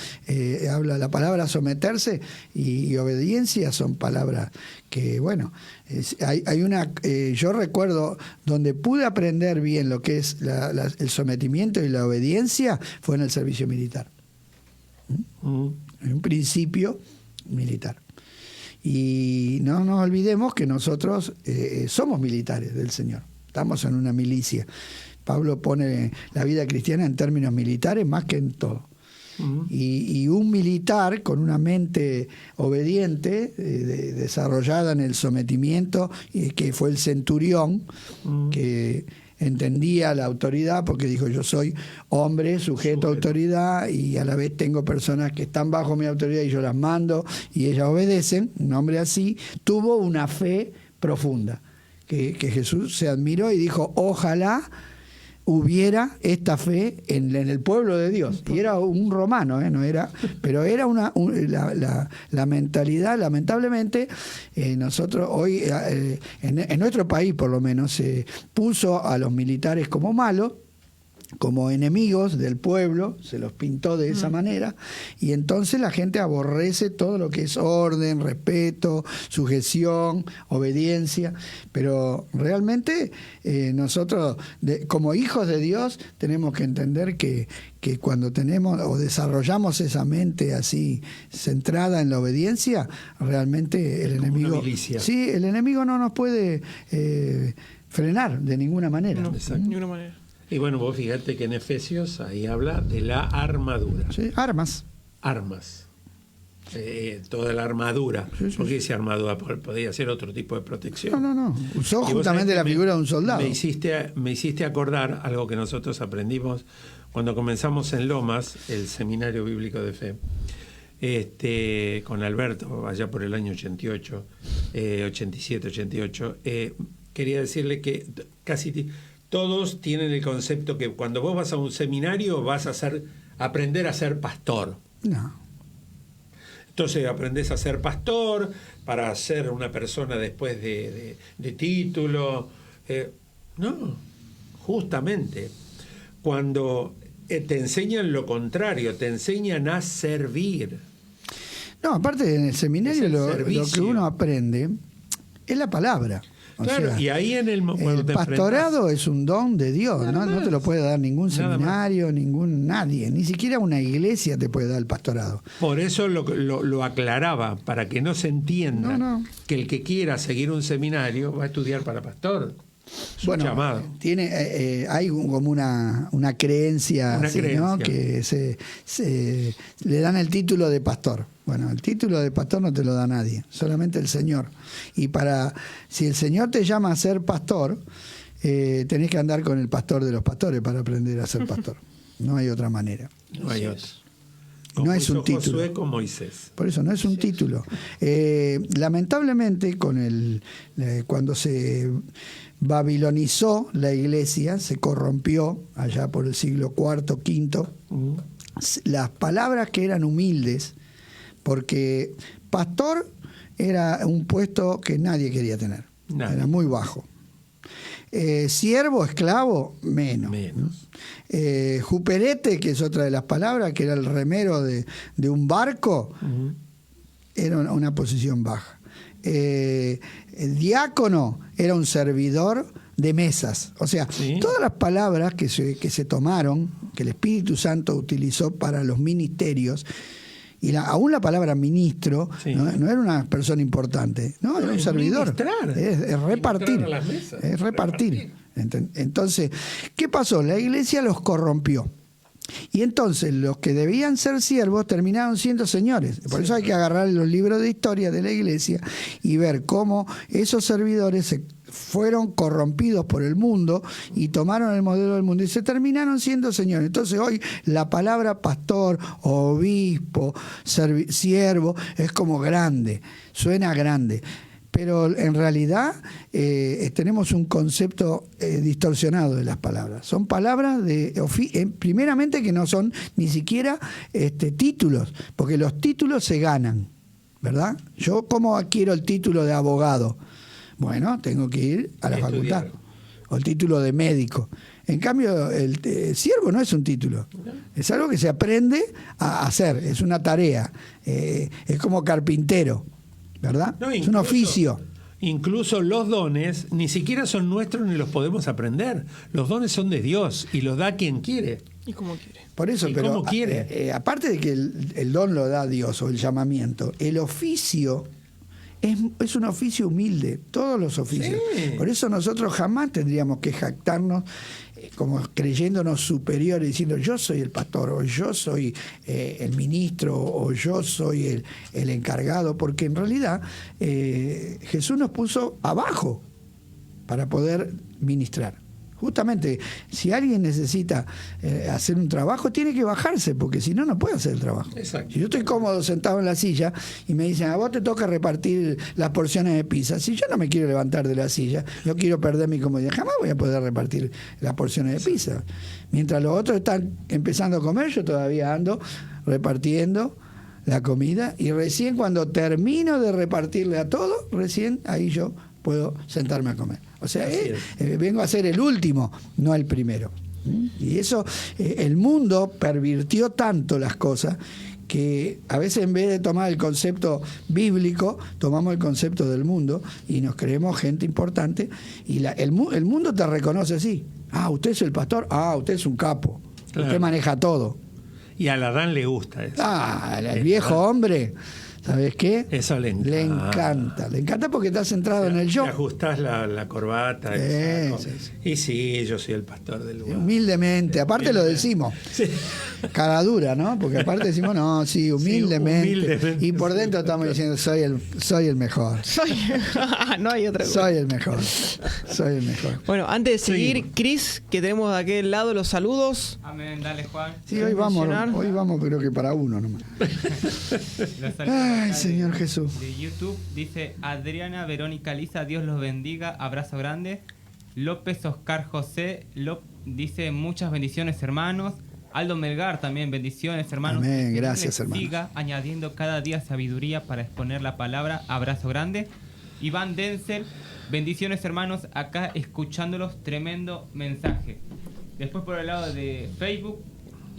habla la palabra someterse y obediencia, son palabras que, bueno, hay una... yo recuerdo donde pude aprender bien lo que es el sometimiento y la obediencia fue en el servicio militar. En un principio militar. Y no nos olvidemos que nosotros somos militares del Señor. Estamos en una milicia. Pablo pone la vida cristiana en términos militares más que en todo. Y un militar con una mente obediente, desarrollada en el sometimiento, que fue el centurión, que entendía la autoridad porque dijo: yo soy hombre sujeto a autoridad y a la vez tengo personas que están bajo mi autoridad y yo las mando y ellas obedecen. Un hombre así tuvo una fe profunda que Jesús se admiró y dijo: ojalá hubiera esta fe en el pueblo de Dios. Y era un romano, no era, pero era la mentalidad. Lamentablemente, nosotros hoy, en nuestro país por lo menos, se puso a los militares como malos, como enemigos del pueblo, se los pintó de esa manera, y entonces la gente aborrece todo lo que es orden, respeto, sujeción, obediencia, pero realmente nosotros, como hijos de Dios, tenemos que entender que cuando tenemos o desarrollamos esa mente así centrada en la obediencia, realmente el enemigo, sí, el enemigo no nos puede frenar de ninguna manera. No, de ninguna manera. Y bueno, vos fíjate que en Efesios ahí habla de la armadura. Sí, armas. Toda la armadura. Sí, sí. ¿Por qué dice armadura? Podría ser otro tipo de protección. No. Usó justamente la figura de un soldado. Me hiciste acordar algo que nosotros aprendimos cuando comenzamos en Lomas, el Seminario Bíblico de Fe, con Alberto, allá por el año 88, 87, 88. Quería decirle que casi todos tienen el concepto que cuando vos vas a un seminario vas a aprender a ser pastor. No. Entonces aprendés a ser pastor para ser una persona después de título. No, justamente cuando te enseñan lo contrario, te enseñan a servir. No, aparte en el seminario lo que uno aprende es la palabra. Claro, sea, y ahí en el pastorado es un don de Dios, no te lo puede dar ningún seminario, nadie, ni siquiera una iglesia te puede dar el pastorado. Por eso lo aclaraba, para que no se entienda que el que quiera seguir un seminario va a estudiar para pastor. Bueno, llamado. Hay como una creencia, así, ¿no? Que se le dan el título de pastor. Bueno, el título de pastor no te lo da nadie, solamente el Señor. Y si el Señor te llama a ser pastor, tenés que andar con el pastor de los pastores para aprender a ser pastor. No hay otra manera. No hay otra. No es un título. Josué con Moisés. Por eso no es un título. Lamentablemente, cuando se babilonizó la iglesia, se corrompió allá por el siglo IV, V, las palabras que eran humildes, porque pastor era un puesto que nadie quería tener. Era muy bajo. Siervo, esclavo, menos. Juperete, que es otra de las palabras, que era el remero de un barco, era una posición baja. El diácono era un servidor de mesas. O sea, todas las palabras que se tomaron, que el Espíritu Santo utilizó para los ministerios, y aún la palabra ministro no era una persona importante, no, era un servidor. Es repartir. Es repartir. Entonces, ¿qué pasó? La iglesia los corrompió. Y entonces los que debían ser siervos terminaron siendo señores. Por eso hay que agarrar los libros de historia de la iglesia y ver cómo esos servidores se fueron corrompidos por el mundo y tomaron el modelo del mundo y se terminaron siendo señores. Entonces hoy la palabra pastor, obispo, siervo es como grande, suena grande. Pero en realidad tenemos un concepto distorsionado de las palabras. Son palabras primeramente que no son ni siquiera títulos, porque los títulos se ganan, ¿verdad? Yo, ¿cómo adquiero el título de abogado? Bueno, tengo que ir a la facultad. O el título de médico. En cambio, el siervo no es un título. Es algo que se aprende a hacer, es una tarea. Es como carpintero, ¿verdad? Es un oficio. Incluso los dones ni siquiera son nuestros ni los podemos aprender. Los dones son de Dios y los da quien quiere. Y como quiere. Por eso, pero aparte de que el don lo da Dios o el llamamiento, el oficio es un oficio humilde, todos los oficios. Sí. Por eso nosotros jamás tendríamos que jactarnos como creyéndonos superiores, diciendo yo soy el pastor, o yo soy el ministro, o yo soy el encargado, porque en realidad Jesús nos puso abajo para poder ministrar. Justamente, si alguien necesita hacer un trabajo, tiene que bajarse, porque si no, no puede hacer el trabajo. Exacto. Si yo estoy cómodo sentado en la silla y me dicen, a vos te toca repartir las porciones de pizza, si yo no me quiero levantar de la silla, yo quiero perder mi comodidad, jamás voy a poder repartir las porciones de pizza. Mientras los otros están empezando a comer, yo todavía ando repartiendo la comida, y recién cuando termino de repartirle a todos, recién ahí yo puedo sentarme a comer. O sea, vengo a ser el último, no el primero. Y eso, el mundo pervirtió tanto las cosas que a veces, en vez de tomar el concepto bíblico, tomamos el concepto del mundo y nos creemos gente importante, y el mundo te reconoce así. Ah, usted es el pastor, usted es un capo, claro. Usted maneja todo. Y al Adán le gusta eso. El viejo hombre, ¿sabes qué? Eso le encanta. Le encanta porque estás centrado en el yo. Te ajustás la corbata. Sí. Y sí, yo soy el pastor del lugar. Humildemente, aparte lo decimos. Sí. Cara dura, ¿no? Porque aparte decimos, no, sí, humildemente. Sí, humildemente. Y por dentro estamos diciendo, soy el mejor. No hay otra cosa. Soy el mejor. Bueno, antes de seguir, Cris, que tenemos de aquel lado los saludos. Amén, dale, Juan. Sí, hoy vamos creo que para uno nomás. Ay, Señor Jesús. De YouTube dice Adriana Verónica Lisa, Dios los bendiga, abrazo grande. López Oscar José dice muchas bendiciones, hermanos. Aldo Melgar también, bendiciones, hermanos. Amén, gracias, hermano. Siga añadiendo cada día sabiduría para exponer la palabra, abrazo grande. Iván Denzel, bendiciones, hermanos, acá escuchándolos, tremendo mensaje. Después, por el lado de Facebook,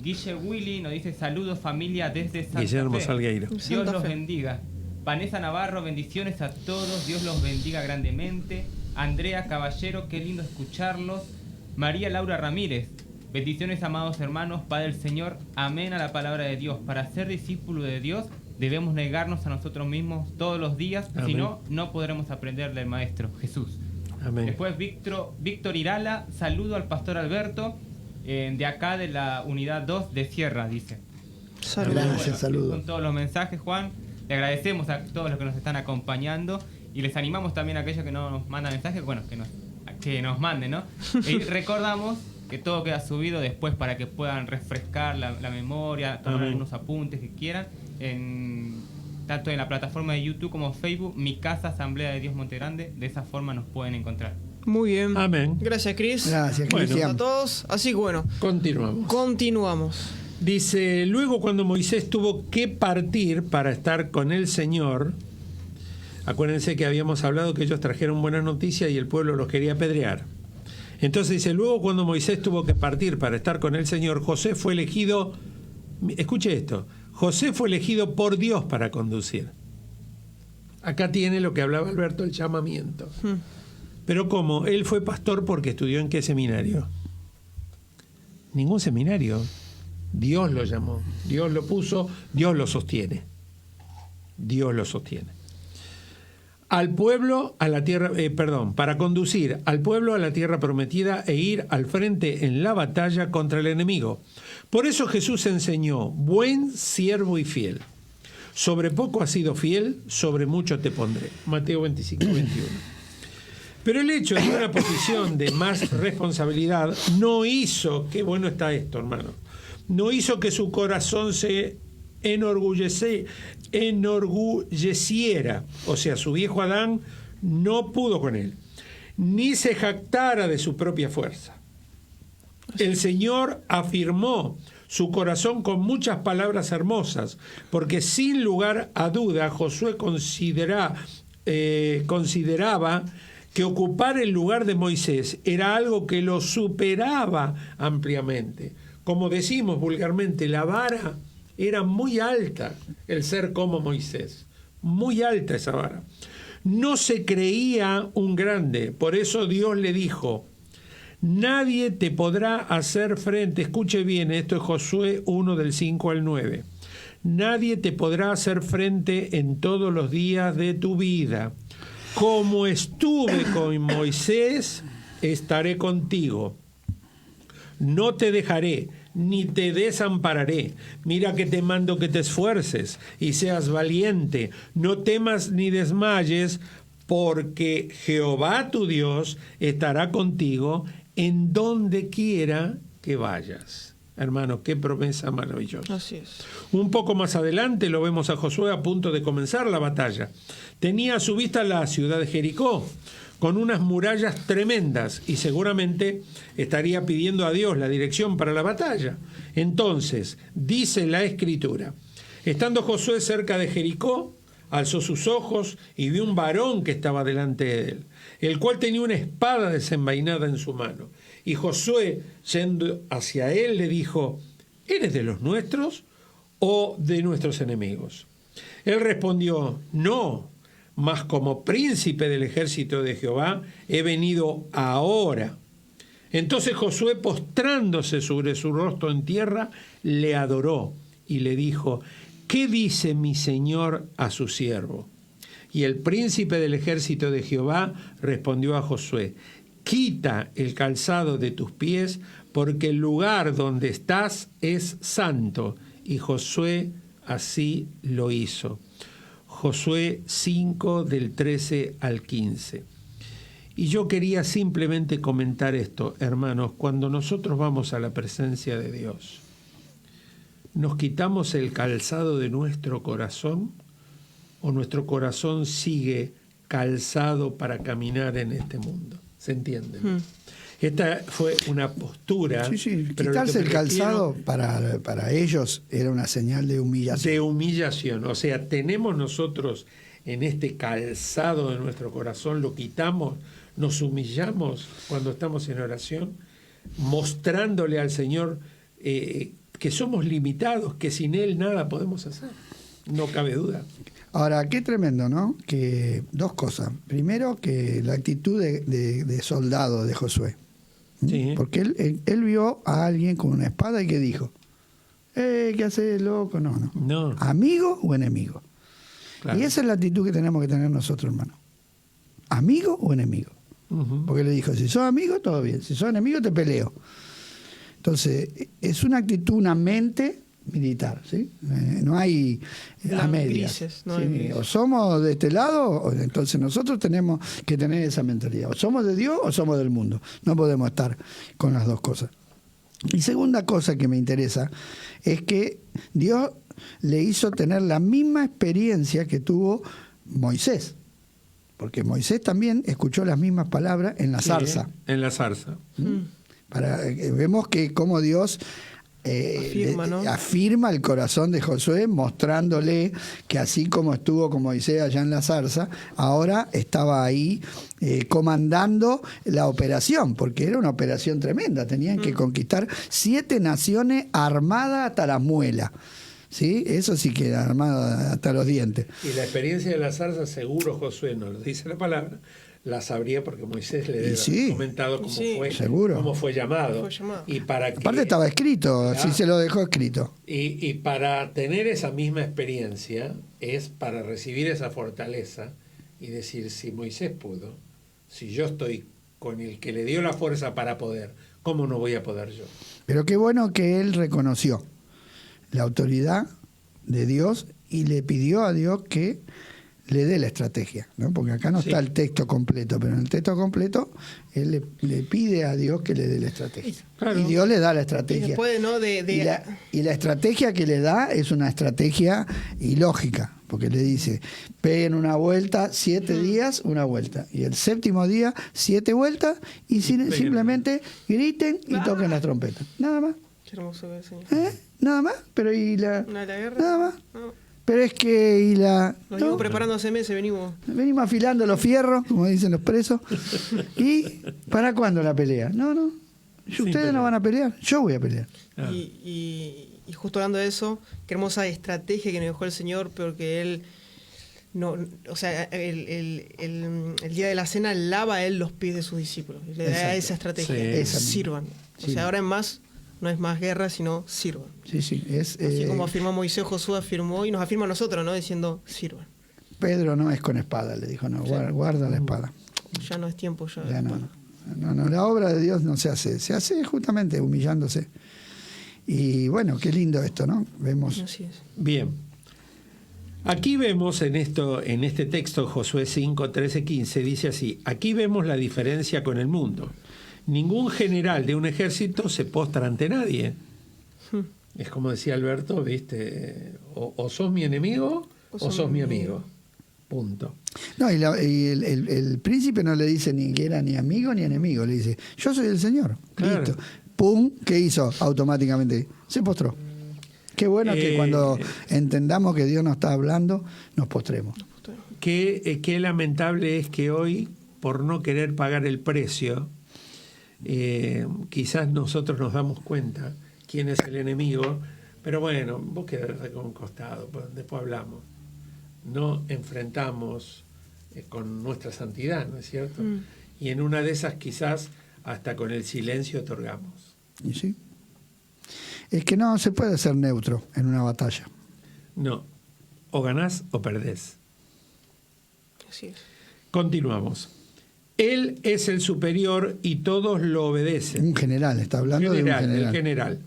Guille Willy nos dice saludos, familia, desde Santa Guillermo Fe. Salgueiro. Dios los bendiga. Vanessa Navarro, bendiciones a todos, Dios los bendiga grandemente. Andrea Caballero, qué lindo escucharlos. María Laura Ramírez, bendiciones, amados hermanos, Padre del Señor, amén a la palabra de Dios. Para ser discípulo de Dios debemos negarnos a nosotros mismos todos los días, si no, no podremos aprender del Maestro Jesús. Amén. Después Víctor Irala, saludo al pastor Alberto, de acá de la unidad 2 de Sierra, dice. Gracias, saludos. Con todos los mensajes, Juan, le agradecemos a todos los que nos están acompañando y les animamos también a aquellos que no nos mandan mensajes, bueno, que nos manden, ¿no? Y recordamos que todo queda subido después para que puedan refrescar la memoria, tomar algunos apuntes que quieran, tanto en la plataforma de YouTube como Facebook, Mi Casa Asamblea de Dios Montegrande. De esa forma nos pueden encontrar. Muy bien. Amén. Gracias, Cris. Gracias, Cristian. A todos. Así que bueno. Continuamos. Dice, luego cuando Moisés tuvo que partir para estar con el Señor, acuérdense que habíamos hablado que ellos trajeron buenas noticias y el pueblo los quería apedrear. Entonces dice, luego cuando Moisés tuvo que partir para estar con el Señor, José fue elegido, escuche esto, José fue elegido por Dios para conducir. Acá tiene lo que hablaba Alberto, el llamamiento. Pero ¿cómo? Él fue pastor porque estudió ¿en qué seminario? Ningún seminario. Dios lo llamó, Dios lo puso, Dios lo sostiene. Dios lo sostiene. Al pueblo a la tierra, para conducir al pueblo a la tierra prometida e ir al frente en la batalla contra el enemigo. Por eso Jesús enseñó, buen siervo y fiel. Sobre poco has sido fiel, sobre mucho te pondré. Mateo 25, 21. Pero el hecho de una posición de más responsabilidad no hizo, qué bueno está esto, hermano, no hizo que su corazón se enorgulleciera, o sea, su viejo Adán no pudo con él, ni se jactara de su propia fuerza. El Señor afirmó su corazón con muchas palabras hermosas, porque sin lugar a duda Josué consideraba que ocupar el lugar de Moisés era algo que lo superaba ampliamente. Como decimos vulgarmente, la vara era muy alta, el ser como Moisés. Muy alta esa vara. No se creía un grande, por eso Dios le dijo, nadie te podrá hacer frente. Escuche bien, esto es Josué 1 del 5 al 9. nadie te podrá hacer frente en todos los días de tu vida. Como estuve con Moisés, estaré contigo. No te dejaré, ni te desampararé. Mira que te mando que te esfuerces y seas valiente. No temas ni desmayes, porque Jehová tu Dios estará contigo en donde quiera que vayas. Hermano, qué promesa maravillosa. Así es. Un poco más adelante lo vemos a Josué a punto de comenzar la batalla. Tenía a su vista la ciudad de Jericó, con unas murallas tremendas, y seguramente estaría pidiendo a Dios la dirección para la batalla. Entonces, dice la Escritura, estando Josué cerca de Jericó, alzó sus ojos y vio un varón que estaba delante de él, el cual tenía una espada desenvainada en su mano. Y Josué, yendo hacia él, le dijo, ¿eres de los nuestros o de nuestros enemigos? Él respondió, no, mas como príncipe del ejército de Jehová he venido ahora. Entonces Josué, postrándose sobre su rostro en tierra, le adoró y le dijo, ¿qué dice mi señor a su siervo? Y el príncipe del ejército de Jehová respondió a Josué, quita el calzado de tus pies, porque el lugar donde estás es santo. Y Josué así lo hizo. Josué 5, del 13 al 15. Y yo quería simplemente comentar esto, hermanos, cuando nosotros vamos a la presencia de Dios, ¿nos quitamos el calzado de nuestro corazón o nuestro corazón sigue calzado para caminar en este mundo? ¿Se entiende? Esta fue una postura. Sí. Quitarse el calzado para ellos era una señal de humillación. De humillación. O sea, tenemos nosotros en este calzado de nuestro corazón, lo quitamos, nos humillamos cuando estamos en oración, mostrándole al Señor que somos limitados, que sin Él nada podemos hacer. No cabe duda. Ahora, qué tremendo, ¿no? Que dos cosas. Primero, que la actitud de soldado de Josué. Sí. Porque él vio a alguien con una espada y que dijo, ¿qué haces, loco? No. ¿Amigo o enemigo? Claro. Y esa es la actitud que tenemos que tener nosotros, hermano. ¿Amigo o enemigo? Uh-huh. Porque le dijo, si sos amigo, todo bien. Si sos enemigo, te peleo. Entonces, es una actitud, una mente militar, ¿sí? No hay a medias. Grises, no hay o somos de este lado, o entonces nosotros tenemos que tener esa mentalidad. O somos de Dios o somos del mundo. No podemos estar con las dos cosas. Y segunda cosa que me interesa es que Dios le hizo tener la misma experiencia que tuvo Moisés. Porque Moisés también escuchó las mismas palabras en la zarza. En la zarza. Vemos que cómo Dios afirma el corazón de Josué, mostrándole que así como estuvo con Moisés allá en la zarza, ahora estaba ahí comandando la operación, porque era una operación tremenda. Tenían que conquistar 7 naciones armadas hasta la muela. ¿Sí? Eso sí que era armado hasta los dientes. Y la experiencia de la zarza, seguro Josué nos lo dice la palabra, la sabría porque Moisés le había comentado cómo fue llamado. Y para que, aparte estaba escrito, sí se lo dejó escrito. Y para tener esa misma experiencia es para recibir esa fortaleza y decir, si Moisés pudo, si yo estoy con el que le dio la fuerza para poder, ¿cómo no voy a poder yo? Pero qué bueno que él reconoció la autoridad de Dios y le pidió a Dios que le dé la estrategia, ¿no? Porque acá no está el texto completo, pero en el texto completo él le pide a Dios que le dé la estrategia. Claro. Y Dios le da la estrategia. Y, después, ¿no? y la estrategia que le da es una estrategia ilógica, porque le dice, peguen una vuelta, 7 días, una vuelta. Y el 7º día, 7 vueltas, y simplemente griten y toquen las trompetas. Nada más. Qué hermoso que es, señor. Nada más, pero ¿y la guerra? Nada más. No. Pero es que Nos venimos preparando hace meses, venimos afilando los fierros, como dicen los presos. ¿Y para cuándo la pelea? No. Ustedes no van a pelear, yo voy a pelear. Y justo hablando de eso, qué hermosa estrategia que nos dejó el Señor, porque Él el día de la cena lava a Él los pies de sus discípulos. Le da esa estrategia. Sirvan. O sea, ahora en más, no es más guerra, sino sirvan. Sí, sí. Así como afirmó Moisés, Josué afirmó y nos afirma a nosotros, ¿no? Diciendo, sirvan. Pedro no es con espada, le dijo, no, guarda la espada. Ya no es tiempo ya de Ya espada. no, la obra de Dios no se hace justamente humillándose. Y bueno, qué lindo esto, ¿no? Vemos. Así es. Bien. Aquí vemos en este texto, Josué 5, 13, 15, dice así: aquí vemos la diferencia con el mundo. Ningún general de un ejército se postra ante nadie. Es como decía Alberto, ¿viste? O sos mi enemigo o sos mi amigo. Punto. No, y el príncipe no le dice ni que era ni amigo ni enemigo, le dice, yo soy el Señor. Claro. Listo. Pum, ¿qué hizo? Automáticamente se postró. Qué bueno que cuando entendamos que Dios nos está hablando, nos postremos. Qué lamentable es que hoy, por no querer pagar el precio, quizás nosotros nos damos cuenta quién es el enemigo, pero bueno, vos quedás con un costado, después hablamos. No enfrentamos con nuestra santidad, ¿no es cierto? Y en una de esas quizás hasta con el silencio otorgamos. ¿Y sí? Es que no se puede ser neutro en una batalla. No, o ganás o perdés. Así es. Continuamos. Él es el superior y todos lo obedecen. Un general, está hablando de un general. El general.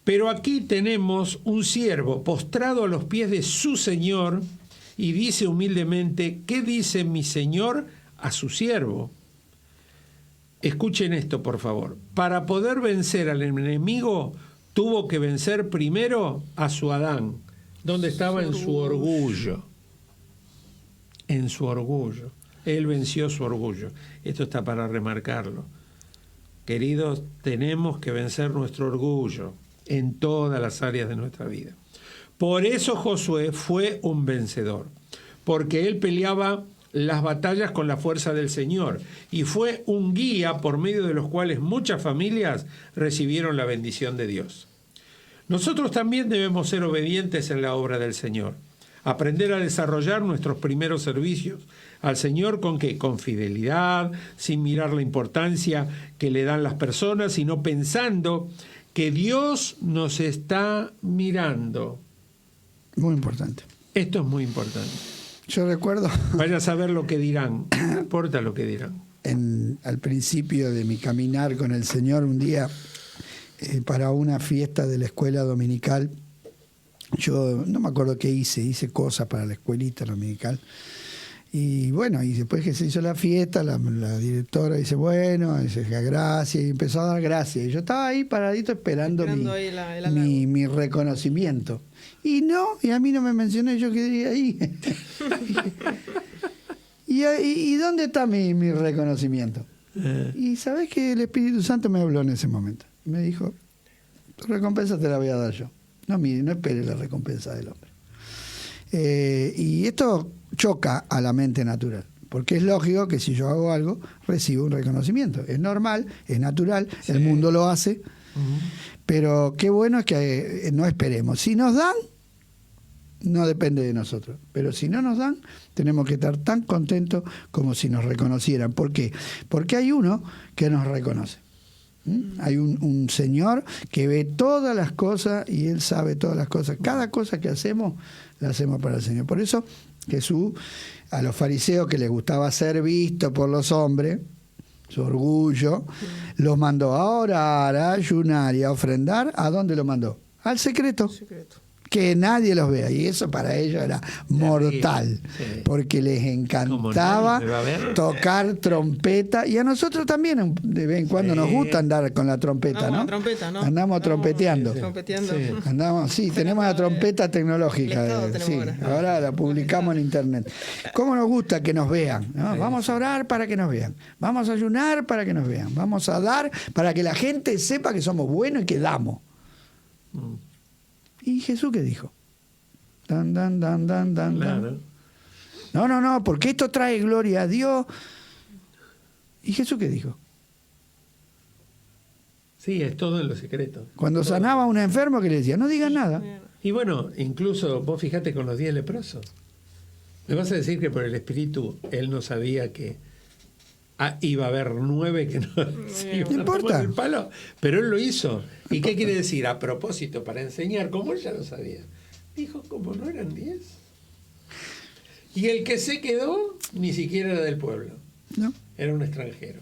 Pero aquí tenemos un siervo postrado a los pies de su señor y dice humildemente, ¿qué dice mi señor a su siervo? Escuchen esto, por favor. Para poder vencer al enemigo, tuvo que vencer primero a su Adán, donde estaba en su orgullo. En su orgullo. Él venció su orgullo. Esto está para remarcarlo. Queridos, tenemos que vencer nuestro orgullo en todas las áreas de nuestra vida. Por eso Josué fue un vencedor, porque él peleaba las batallas con la fuerza del Señor y fue un guía por medio de los cuales muchas familias recibieron la bendición de Dios. Nosotros también debemos ser obedientes en la obra del Señor, aprender a desarrollar nuestros primeros servicios al Señor con ¿qué? Con fidelidad, sin mirar la importancia que le dan las personas, sino pensando que Dios nos está mirando. Muy importante. Esto es muy importante. Yo recuerdo... Vaya a saber lo que dirán, no importa lo que dirán. Al principio de mi caminar con el Señor, un día, para una fiesta de la escuela dominical, yo no me acuerdo qué hice cosas para la escuelita dominical. Y bueno, y después que se hizo la fiesta, la directora dice, bueno, dice, gracias, y empezó a dar gracias. Y yo estaba ahí paradito esperando mi reconocimiento. Y a mí no me mencionó, y yo quedé ahí. ¿Y dónde está mi reconocimiento? Y sabés que el Espíritu Santo me habló en ese momento. Y me dijo, tu recompensa te la voy a dar yo. No esperes la recompensa del hombre. Y esto choca a la mente natural, porque es lógico que si yo hago algo, recibo un reconocimiento. Es normal, es natural, sí. El mundo lo hace, pero qué bueno es que no esperemos. Si nos dan, no depende de nosotros, pero si no nos dan, tenemos que estar tan contentos como si nos reconocieran. ¿Por qué? Porque hay uno que nos reconoce. Hay un Señor que ve todas las cosas y Él sabe todas las cosas. Cada cosa que hacemos, la hacemos para el Señor. Por eso Jesús, a los fariseos que les gustaba ser vistos por los hombres, su orgullo, los mandó a orar, a ayunar y a ofrendar. ¿A dónde los mandó? Al secreto. Que nadie los vea. Y eso para ellos era mortal, sí. Porque les encantaba tocar trompeta. Y a nosotros también de vez en cuando nos gusta andar con la trompeta, ¿no? Andamos trompeteando. Sí. Andamos, tenemos la trompeta tecnológica. Ahora la publicamos en internet. ¿Cómo nos gusta que nos vean? ¿No? Vamos a orar para que nos vean. Vamos a ayunar para que nos vean. Vamos a dar para que la gente sepa que somos buenos y que damos. ¿Y Jesús qué dijo? Claro. No, porque esto trae gloria a Dios. ¿Y Jesús qué dijo? Sí, es todo en lo secreto. Cuando sanaba a un enfermo, que le decía, no digas nada. Y bueno, incluso vos fijate con los 10 leprosos. ¿Me vas a decir que por el Espíritu él no sabía que iba a haber 9 que no No importa. el palo, pero él lo hizo. ¿Y qué quiere decir? A propósito, para enseñar, como él ya lo sabía. Dijo, como no eran 10. Y el que se quedó ni siquiera era del pueblo. No. Era un extranjero.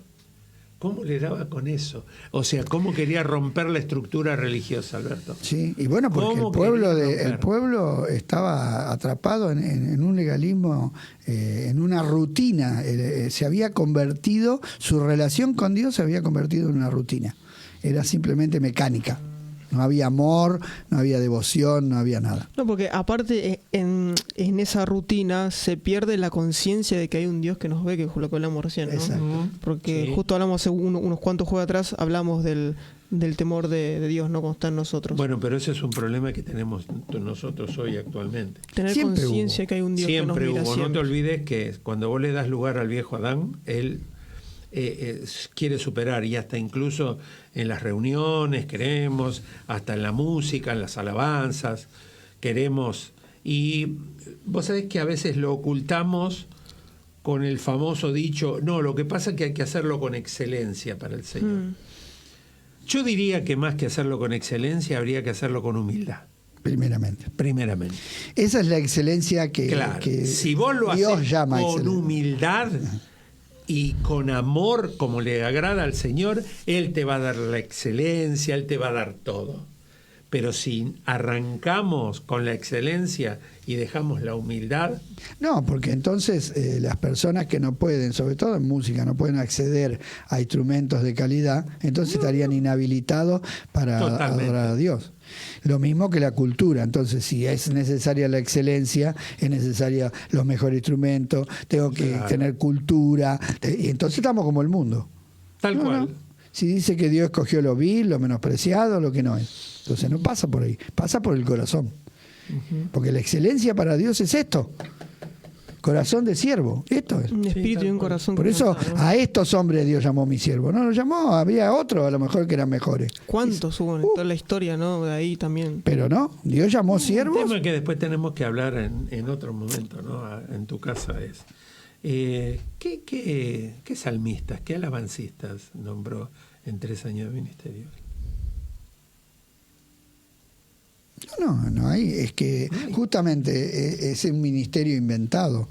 ¿Cómo le daba con eso? O sea, ¿cómo quería romper la estructura religiosa, Alberto? Sí, y bueno, porque el pueblo estaba atrapado en un legalismo, en una rutina. Se había convertido, su relación con Dios se había convertido en una rutina. Era simplemente mecánica. No había amor, no había devoción, no había nada. No, porque aparte en esa rutina se pierde la conciencia de que hay un Dios que nos ve, que es lo que hablamos recién, ¿no? Exacto. Porque justo hablamos hace unos cuantos juegos atrás, hablamos del temor de Dios, no como está en nosotros. Bueno, pero ese es un problema que tenemos nosotros hoy actualmente. Tener conciencia que hay un Dios que nos mira siempre. No te olvides que cuando vos le das lugar al viejo Adán, él quiere superar, y hasta incluso en las reuniones queremos, hasta en la música, en las alabanzas, queremos. Y vos sabés que a veces lo ocultamos con el famoso dicho, no, lo que pasa es que hay que hacerlo con excelencia para el Señor. Yo diría que más que hacerlo con excelencia, habría que hacerlo con humildad. Primeramente. Esa es la excelencia que, claro, que si vos lo Dios haces llama con excelente. humildad y con amor, como le agrada al Señor, Él te va a dar la excelencia, Él te va a dar todo. Pero si arrancamos con la excelencia y dejamos la humildad... No, porque entonces las personas que no pueden, sobre todo en música, no pueden acceder a instrumentos de calidad, entonces estarían inhabilitados para adorar a Dios. Lo mismo que la cultura. Entonces, si es necesaria la excelencia, es necesaria los mejores instrumentos, tengo que tener cultura, y entonces estamos como el mundo. Tal cual. No. Si dice que Dios escogió lo vil, lo menospreciado, lo que no es. Entonces no pasa por ahí, pasa por el corazón. Porque la excelencia para Dios es esto. Corazón de siervo, esto es. Un espíritu y un corazón. Por eso a estos hombres Dios llamó mi siervo. No lo llamó, había otros a lo mejor que eran mejores. ¿Cuántos hubo en toda la historia, no? De ahí también. Pero no, Dios llamó siervos. Un tema que después tenemos que hablar en otro momento, ¿no? En tu casa es. ¿Qué salmistas, qué alabancistas nombró en 3 años de ministerio? No hay, es que justamente es un ministerio inventado,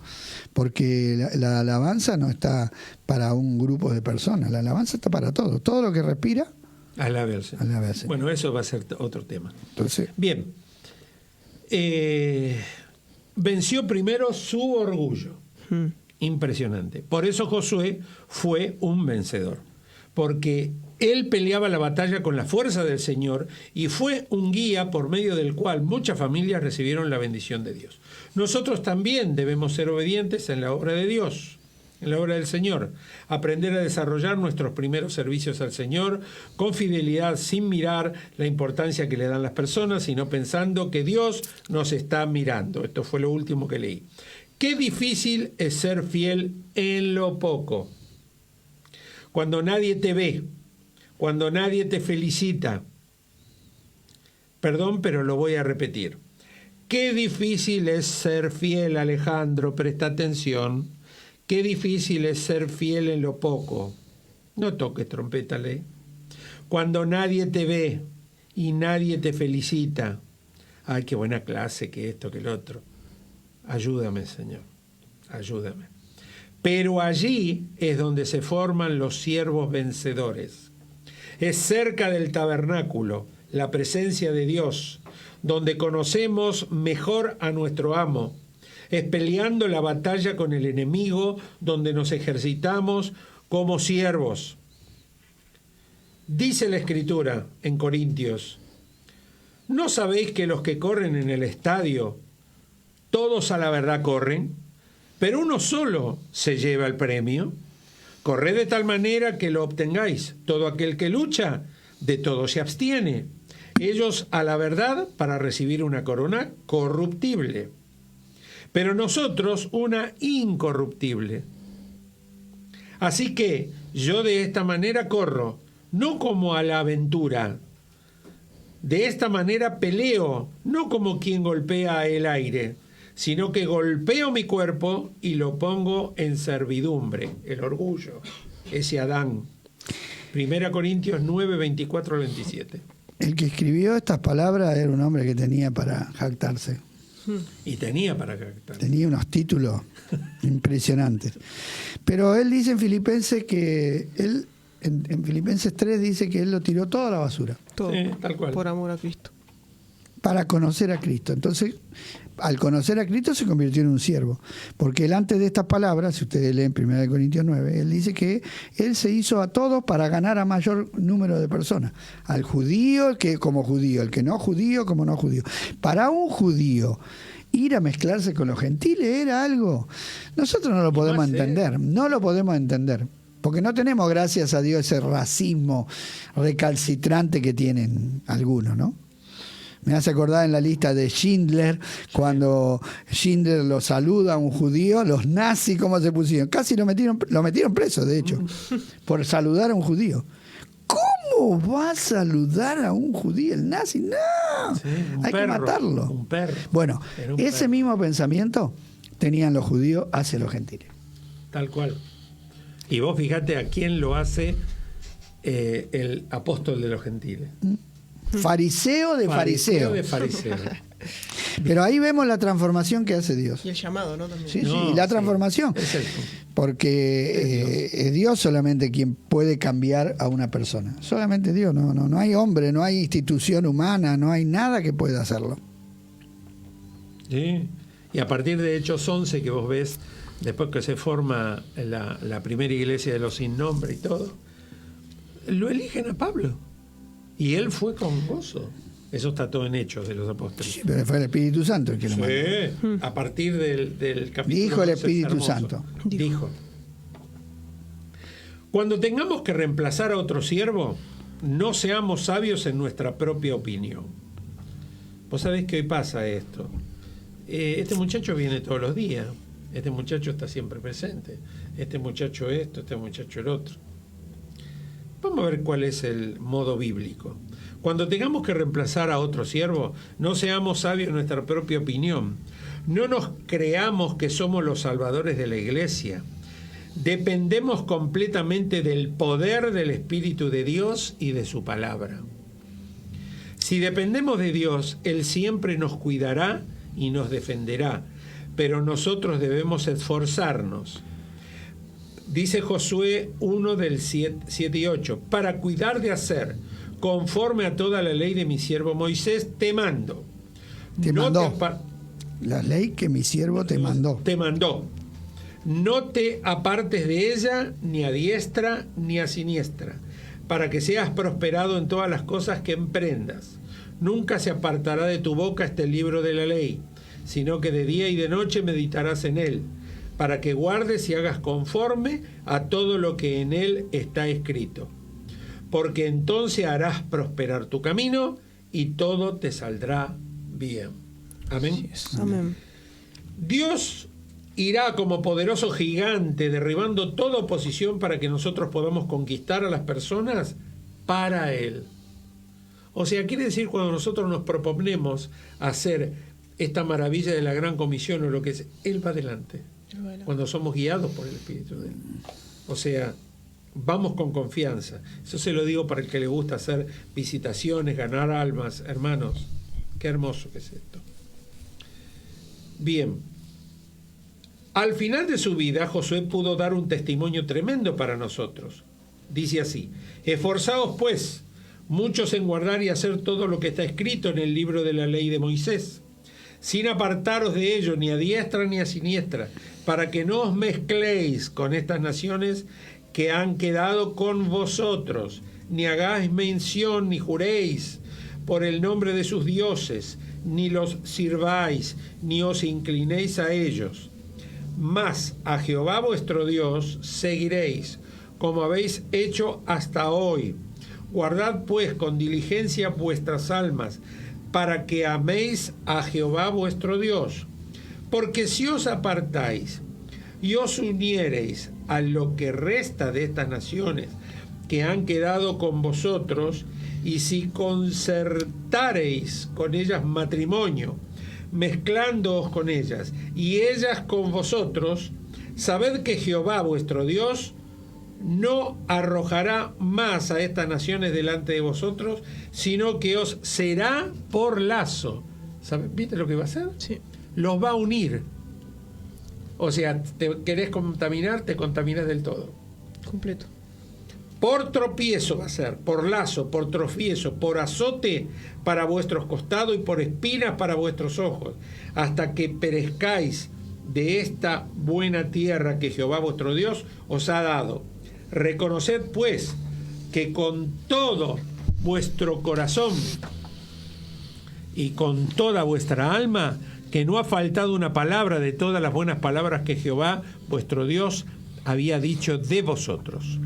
porque la alabanza no está para un grupo de personas, la alabanza está para todo lo que respira. Alabe al Señor. Bueno, eso va a ser otro tema. Entonces, bien, venció primero su orgullo, impresionante. Por eso Josué fue un vencedor, porque él peleaba la batalla con la fuerza del Señor y fue un guía por medio del cual muchas familias recibieron la bendición de Dios. Nosotros también debemos ser obedientes en la obra de Dios, en la obra del Señor, aprender a desarrollar nuestros primeros servicios al Señor con fidelidad, sin mirar la importancia que le dan las personas, sino pensando que Dios nos está mirando. Esto fue lo último que leí. Qué difícil es ser fiel en lo poco. Cuando nadie te ve, cuando nadie te felicita. Perdón, pero lo voy a repetir. Qué difícil es ser fiel, Alejandro, presta atención. Qué difícil es ser fiel en lo poco. No toques trompeta, lee. Cuando nadie te ve y nadie te felicita. Ay, qué buena clase, que esto, que el otro. Ayúdame, Señor, ayúdame. Pero allí es donde se forman los siervos vencedores. Es cerca del tabernáculo, la presencia de Dios, donde conocemos mejor a nuestro amo. Es peleando la batalla con el enemigo donde nos ejercitamos como siervos. Dice la Escritura en Corintios, ¿no sabéis que los que corren en el estadio, todos a la verdad corren, pero uno solo se lleva el premio? Corred de tal manera que lo obtengáis. Todo aquel que lucha, de todo se abstiene. Ellos a la verdad para recibir una corona corruptible, pero nosotros una incorruptible. Así que yo de esta manera corro, no como a la aventura. De esta manera peleo, no como quien golpea el aire, sino que golpeo mi cuerpo y lo pongo en servidumbre, el orgullo. ese Adán. 1 Corintios 9, 24 al 27. El que escribió estas palabras era un hombre que tenía para jactarse. Y tenía para jactarse. Tenía unos títulos impresionantes. Pero él dice en Filipenses que él, en Filipenses 3 dice que él lo tiró todo a la basura. Todo. Sí, tal cual. Por amor a Cristo. Para conocer a Cristo. Entonces, al conocer a Cristo se convirtió en un siervo. Porque él antes de estas palabras, si ustedes leen 1 Corintios 9, él dice que él se hizo a todos para ganar a mayor número de personas. Al judío, el que como judío, el que no judío como no judío. Para un judío, ir a mezclarse con los gentiles era algo... Nosotros no lo podemos entender, no lo podemos entender. Porque no tenemos, gracias a Dios, ese racismo recalcitrante que tienen algunos, ¿no? Me hace acordar en la lista de Schindler, cuando Schindler lo saluda a un judío, los nazis, ¿cómo se pusieron? Casi lo metieron preso, de hecho, por saludar a un judío. ¿Cómo va a saludar a un judío el nazi? No, sí, hay que matarlo. Un perro. Bueno, ese mismo pensamiento tenían los judíos hacia los gentiles. Tal cual. Y vos fíjate a quién lo hace el apóstol de los gentiles. Fariseo de fariseo. Pero ahí vemos la transformación que hace Dios. Y el llamado, ¿no? También. Sí, la transformación. Sí, porque es Dios solamente quien puede cambiar a una persona. Solamente Dios, no hay hombre, no hay institución humana, no hay nada que pueda hacerlo. Sí. Y a partir de Hechos 11, que vos ves, después que se forma la primera iglesia de los sin nombre y todo, lo eligen a Pablo. Y él fue con gozo. Eso está todo en Hechos de los Apóstoles. Sí, pero fue el Espíritu Santo el que lo mandó. Sí, a partir del capítulo. Dijo el 12, Espíritu Santo. Dijo. Cuando tengamos que reemplazar a otro siervo, no seamos sabios en nuestra propia opinión. Vos sabés que hoy pasa esto. Este muchacho viene todos los días. Este muchacho está siempre presente. Este muchacho esto, este muchacho el otro. Vamos a ver cuál es el modo bíblico. Cuando tengamos que reemplazar a otro siervo, no seamos sabios en nuestra propia opinión. No nos creamos que somos los salvadores de la iglesia. Dependemos completamente del poder del Espíritu de Dios y de su palabra. Si dependemos de Dios, Él siempre nos cuidará y nos defenderá, pero nosotros debemos esforzarnos. Dice Josué 1 del 7 y 8, para cuidar de hacer conforme a toda la ley de mi siervo Moisés, te mando. La ley que mi siervo te mandó. Te mandó. No te apartes de ella ni a diestra ni a siniestra, para que seas prosperado en todas las cosas que emprendas. Nunca se apartará de tu boca este libro de la ley, sino que de día y de noche meditarás en él, para que guardes y hagas conforme a todo lo que en él está escrito. Porque entonces harás prosperar tu camino y todo te saldrá bien. Amén. Amén. Dios irá como poderoso gigante derribando toda oposición para que nosotros podamos conquistar a las personas para Él. O sea, quiere decir, cuando nosotros nos proponemos hacer esta maravilla de la gran comisión o lo que es, Él va adelante. Cuando somos guiados por el Espíritu de Él. O sea, vamos con confianza. Eso se lo digo para el que le gusta hacer visitaciones, ganar almas. Hermanos, qué hermoso que es esto. Bien. Al final de su vida, Josué pudo dar un testimonio tremendo para nosotros. Dice así: esforzaos pues, muchos en guardar y hacer todo lo que está escrito en el libro de la ley de Moisés, sin apartaros de ello ni a diestra ni a siniestra, para que no os mezcléis con estas naciones que han quedado con vosotros, ni hagáis mención ni juréis por el nombre de sus dioses, ni los sirváis, ni os inclinéis a ellos. Mas a Jehová vuestro Dios seguiréis, como habéis hecho hasta hoy. Guardad pues con diligencia vuestras almas, para que améis a Jehová vuestro Dios. Porque si os apartáis y os uniereis a lo que resta de estas naciones que han quedado con vosotros, y si concertareis con ellas matrimonio, mezclándoos con ellas, y ellas con vosotros, sabed que Jehová vuestro Dios no arrojará más a estas naciones delante de vosotros, sino que os será por lazo. ¿Viste lo que va a hacer? Sí. Los va a unir. O sea, te querés contaminar, te contaminas del todo. Completo. Por tropiezo va a ser, por lazo, por tropiezo, por azote para vuestros costados y por espinas para vuestros ojos, hasta que perezcáis de esta buena tierra que Jehová vuestro Dios os ha dado. Reconoced pues que con todo vuestro corazón y con toda vuestra alma, que no ha faltado una palabra de todas las buenas palabras que Jehová vuestro Dios había dicho de vosotros.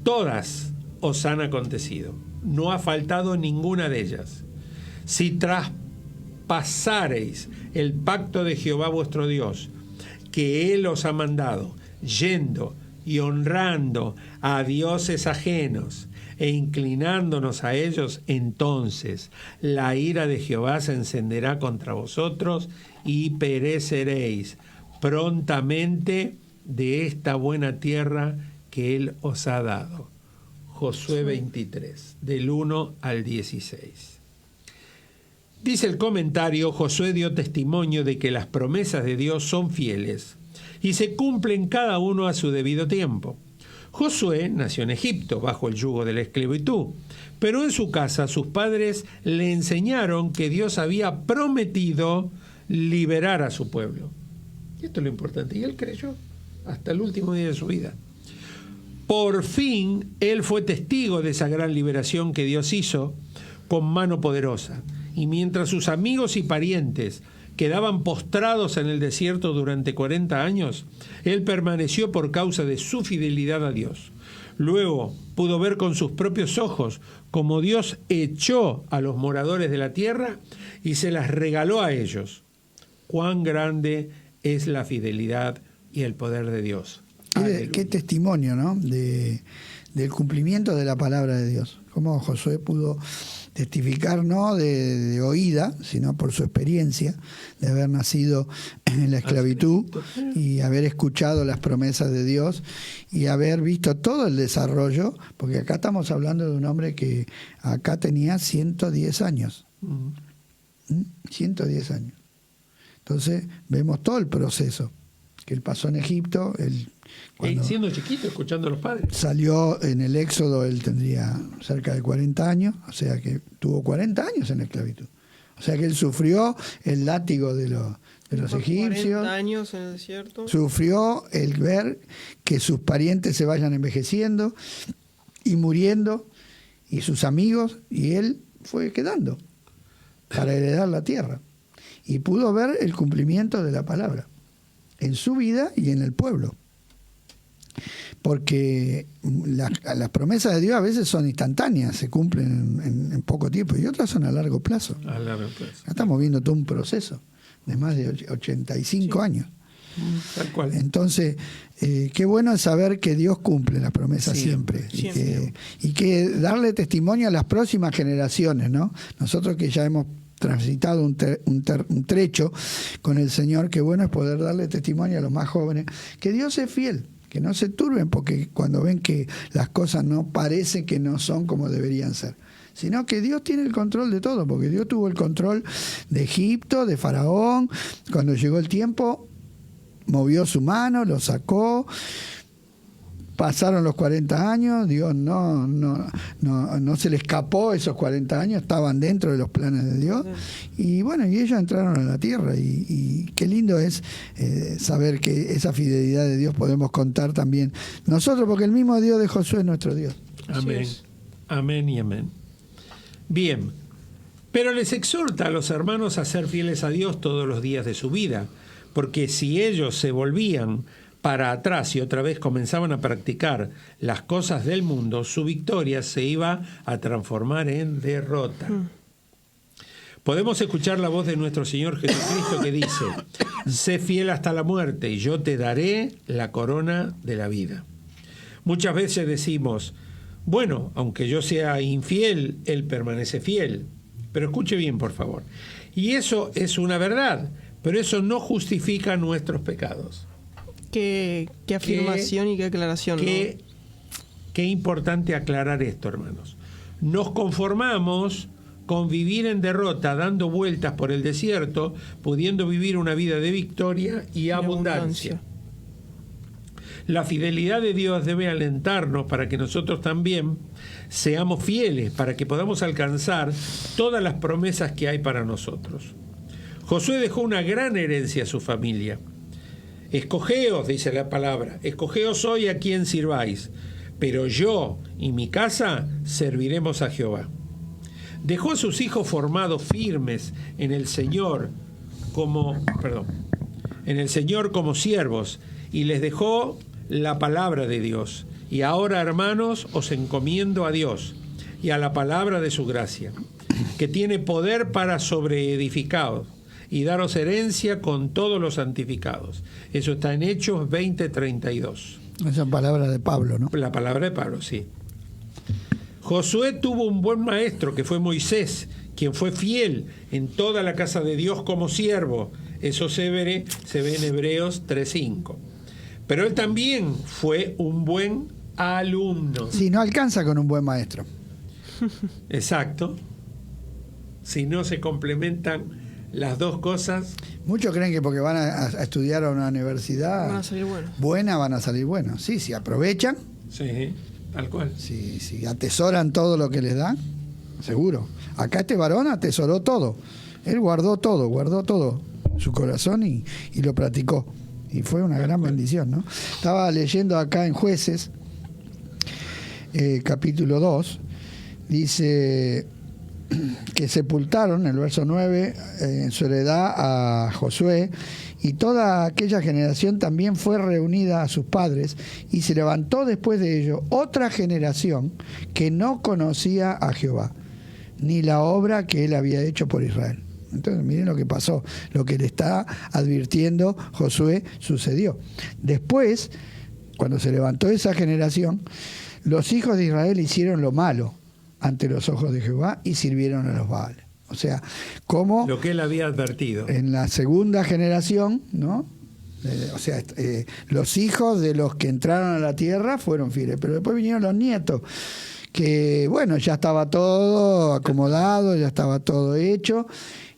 Todas os han acontecido, no ha faltado ninguna de ellas. Si traspasareis el pacto de Jehová vuestro Dios, que Él os ha mandado, yendo y honrando a dioses ajenos e inclinándonos a ellos, entonces la ira de Jehová se encenderá contra vosotros y pereceréis prontamente de esta buena tierra que Él os ha dado. Josué 23, del 1 al 16. Dice el comentario, Josué dio testimonio de que las promesas de Dios son fieles y se cumplen cada uno a su debido tiempo. Josué nació en Egipto bajo el yugo de la esclavitud, pero en su casa sus padres le enseñaron que Dios había prometido liberar a su pueblo. Y esto es lo importante, y él creyó hasta el último día de su vida. Por fin, él fue testigo de esa gran liberación que Dios hizo con mano poderosa. Y mientras sus amigos y parientes quedaban postrados en el desierto durante 40 años, él permaneció por causa de su fidelidad a Dios. Luego pudo ver con sus propios ojos cómo Dios echó a los moradores de la tierra y se las regaló a ellos. Cuán grande es la fidelidad y el poder de Dios. Qué testimonio, ¿no? Del cumplimiento de la palabra de Dios. Cómo Josué pudo testificar, no de oída, sino por su experiencia de haber nacido en la esclavitud y haber escuchado las promesas de Dios y haber visto todo el desarrollo, porque acá estamos hablando de un hombre que acá tenía 110 años. 110 años. Entonces vemos todo el proceso que él pasó en Egipto. Siendo chiquito, escuchando a los padres. Salió en el Éxodo, él tendría cerca de 40 años, o sea que tuvo 40 años en la esclavitud. O sea que él sufrió el látigo de los egipcios. 40 años en el desierto. Sufrió el ver que sus parientes se vayan envejeciendo y muriendo, y sus amigos, y él fue quedando para heredar la tierra. Y pudo ver el cumplimiento de la palabra en su vida y en el pueblo. Porque las promesas de Dios a veces son instantáneas, se cumplen en poco tiempo, y otras son a largo plazo. A largo plazo. Estamos viendo todo un proceso de más de 85 años. Tal cual. Entonces, qué bueno es saber que Dios cumple las promesas siempre. Y que darle testimonio a las próximas generaciones, ¿no? Nosotros que ya hemos transitado un trecho con el Señor, qué bueno es poder darle testimonio a los más jóvenes, que Dios es fiel, que no se turben porque cuando ven que las cosas no parece que no son como deberían ser, sino que Dios tiene el control de todo, porque Dios tuvo el control de Egipto, de Faraón. Cuando llegó el tiempo, movió su mano, lo sacó. Pasaron los 40 años, Dios no se le escapó esos 40 años, estaban dentro de los planes de Dios. Y bueno, y ellos entraron a la tierra. Y qué lindo es saber que esa fidelidad de Dios podemos contar también nosotros, porque el mismo Dios de Josué es nuestro Dios. Amén. Amén y amén. Bien, pero les exhorta a los hermanos a ser fieles a Dios todos los días de su vida, porque si ellos se volvían para atrás y otra vez comenzaban a practicar las cosas del mundo, su victoria se iba a transformar en derrota. Podemos escuchar la voz de nuestro Señor Jesucristo que dice: sé fiel hasta la muerte y yo te daré la corona de la vida. Muchas veces decimos, bueno, aunque yo sea infiel, Él permanece fiel. Pero escuche bien, por favor. Y eso es una verdad, pero eso no justifica nuestros pecados. Qué afirmación y qué aclaración. Qué importante aclarar esto, hermanos. Nos conformamos con vivir en derrota, dando vueltas por el desierto, pudiendo vivir una vida de victoria y abundancia. La fidelidad de Dios debe alentarnos para que nosotros también seamos fieles, para que podamos alcanzar todas las promesas que hay para nosotros. Josué dejó una gran herencia a su familia. Escogeos, dice la palabra, escogeos hoy a quien sirváis, pero yo y mi casa serviremos a Jehová. Dejó a sus hijos formados firmes en el Señor como siervos, y les dejó la palabra de Dios. Y ahora, hermanos, os encomiendo a Dios y a la palabra de su gracia, que tiene poder para sobreedificaros y daros herencia con todos los santificados. Eso está en Hechos 20:32. Esa palabra de Pablo, ¿no? La palabra de Pablo, sí. Josué tuvo un buen maestro, que fue Moisés, quien fue fiel en toda la casa de Dios como siervo. Eso se ve en Hebreos 3:5. Pero él también fue un buen alumno. Sí, no alcanza con un buen maestro. Exacto. Si no se complementan las dos cosas. Muchos creen que porque van a estudiar a una universidad van a salir buenos. Buena, van a salir buenos. Sí, si aprovechan. Sí, tal cual. Si atesoran todo lo que les dan, seguro. Acá este varón atesoró todo. Él guardó todo, su corazón y lo practicó. Y fue una gran bendición, ¿no? Estaba leyendo acá en Jueces, capítulo 2, dice que sepultaron, el verso 9, en su heredad a Josué, y toda aquella generación también fue reunida a sus padres, y se levantó después de ello otra generación que no conocía a Jehová, ni la obra que él había hecho por Israel. Entonces miren lo que pasó, lo que le está advirtiendo Josué sucedió. Después, cuando se levantó esa generación, los hijos de Israel hicieron lo malo ante los ojos de Jehová y sirvieron a los Baales. O sea, como lo que él había advertido. En la segunda generación, ¿no? Los hijos de los que entraron a la tierra fueron fieles, pero después vinieron los nietos, que bueno, ya estaba todo acomodado, ya estaba todo hecho.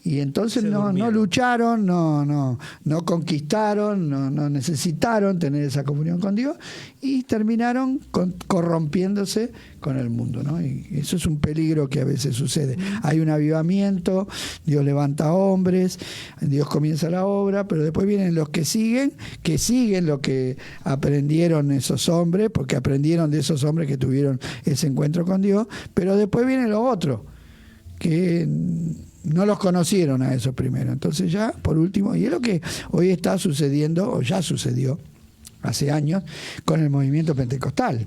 Y entonces no lucharon, no conquistaron, no necesitaron tener esa comunión con Dios y terminaron corrompiéndose con el mundo, ¿no? Y eso es un peligro que a veces sucede. Hay un avivamiento, Dios levanta hombres, Dios comienza la obra, pero después vienen los que siguen lo que aprendieron esos hombres, porque aprendieron de esos hombres que tuvieron ese encuentro con Dios, pero después vienen los otros que no los conocieron a esos primero. Entonces ya, por último, y es lo que hoy está sucediendo, o ya sucedió hace años, con el movimiento pentecostal.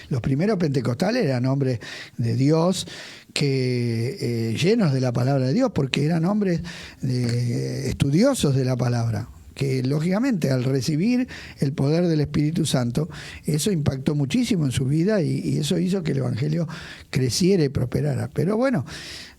Los primeros pentecostales eran hombres de Dios, que llenos de la palabra de Dios, porque eran hombres estudiosos de la palabra, que lógicamente al recibir el poder del Espíritu Santo, eso impactó muchísimo en su vida y eso hizo que el Evangelio creciera y prosperara. Pero bueno,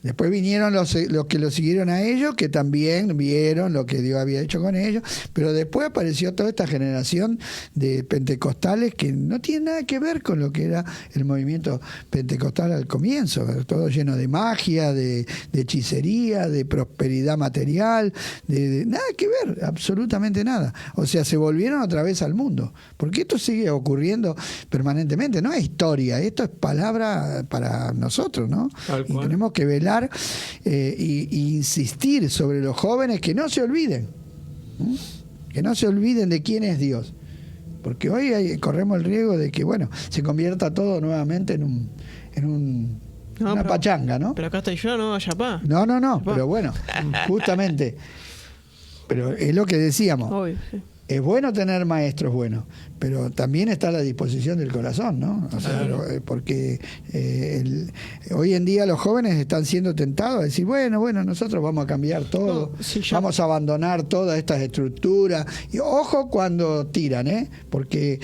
después vinieron los que lo siguieron a ellos, que también vieron lo que Dios había hecho con ellos, pero después apareció toda esta generación de pentecostales que no tiene nada que ver con lo que era el movimiento pentecostal al comienzo, todo lleno de magia, de hechicería, de prosperidad material, de nada que ver, absolutamente nada. O sea, se volvieron otra vez al mundo, porque esto sigue ocurriendo permanentemente, no es historia, esto es palabra para nosotros, ¿no? Y tenemos que velar y insistir sobre los jóvenes que no se olviden, que no se olviden de quién es Dios, porque hoy corremos el riesgo de que se convierta todo nuevamente en una pachanga, ¿no? Pero acá estoy yo, ¿no? Ayapá. No, pero bueno, justamente, pero es lo que decíamos. Obvio, sí. Es bueno tener maestros buenos, pero también está a la disposición del corazón, ¿no? O sea, porque hoy en día los jóvenes están siendo tentados a decir, bueno, nosotros vamos a cambiar todo, vamos a abandonar todas estas estructuras. Y ojo cuando tiran, porque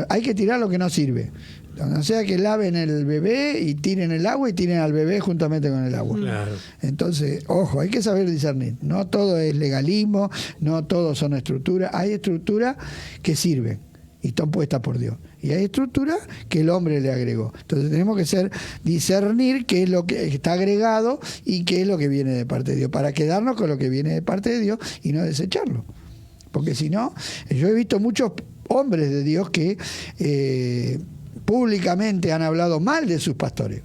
hay que tirar lo que no sirve. O sea que laven el bebé y tiren el agua y tiren al bebé juntamente con el agua. Claro. Entonces, ojo, hay que saber discernir. No todo es legalismo, no todo son estructuras. Hay estructuras que sirven y están puestas por Dios. Y hay estructuras que el hombre le agregó. Entonces tenemos que discernir qué es lo que está agregado y qué es lo que viene de parte de Dios, para quedarnos con lo que viene de parte de Dios y no desecharlo. Porque si no, yo he visto muchos hombres de Dios que públicamente han hablado mal de sus pastores.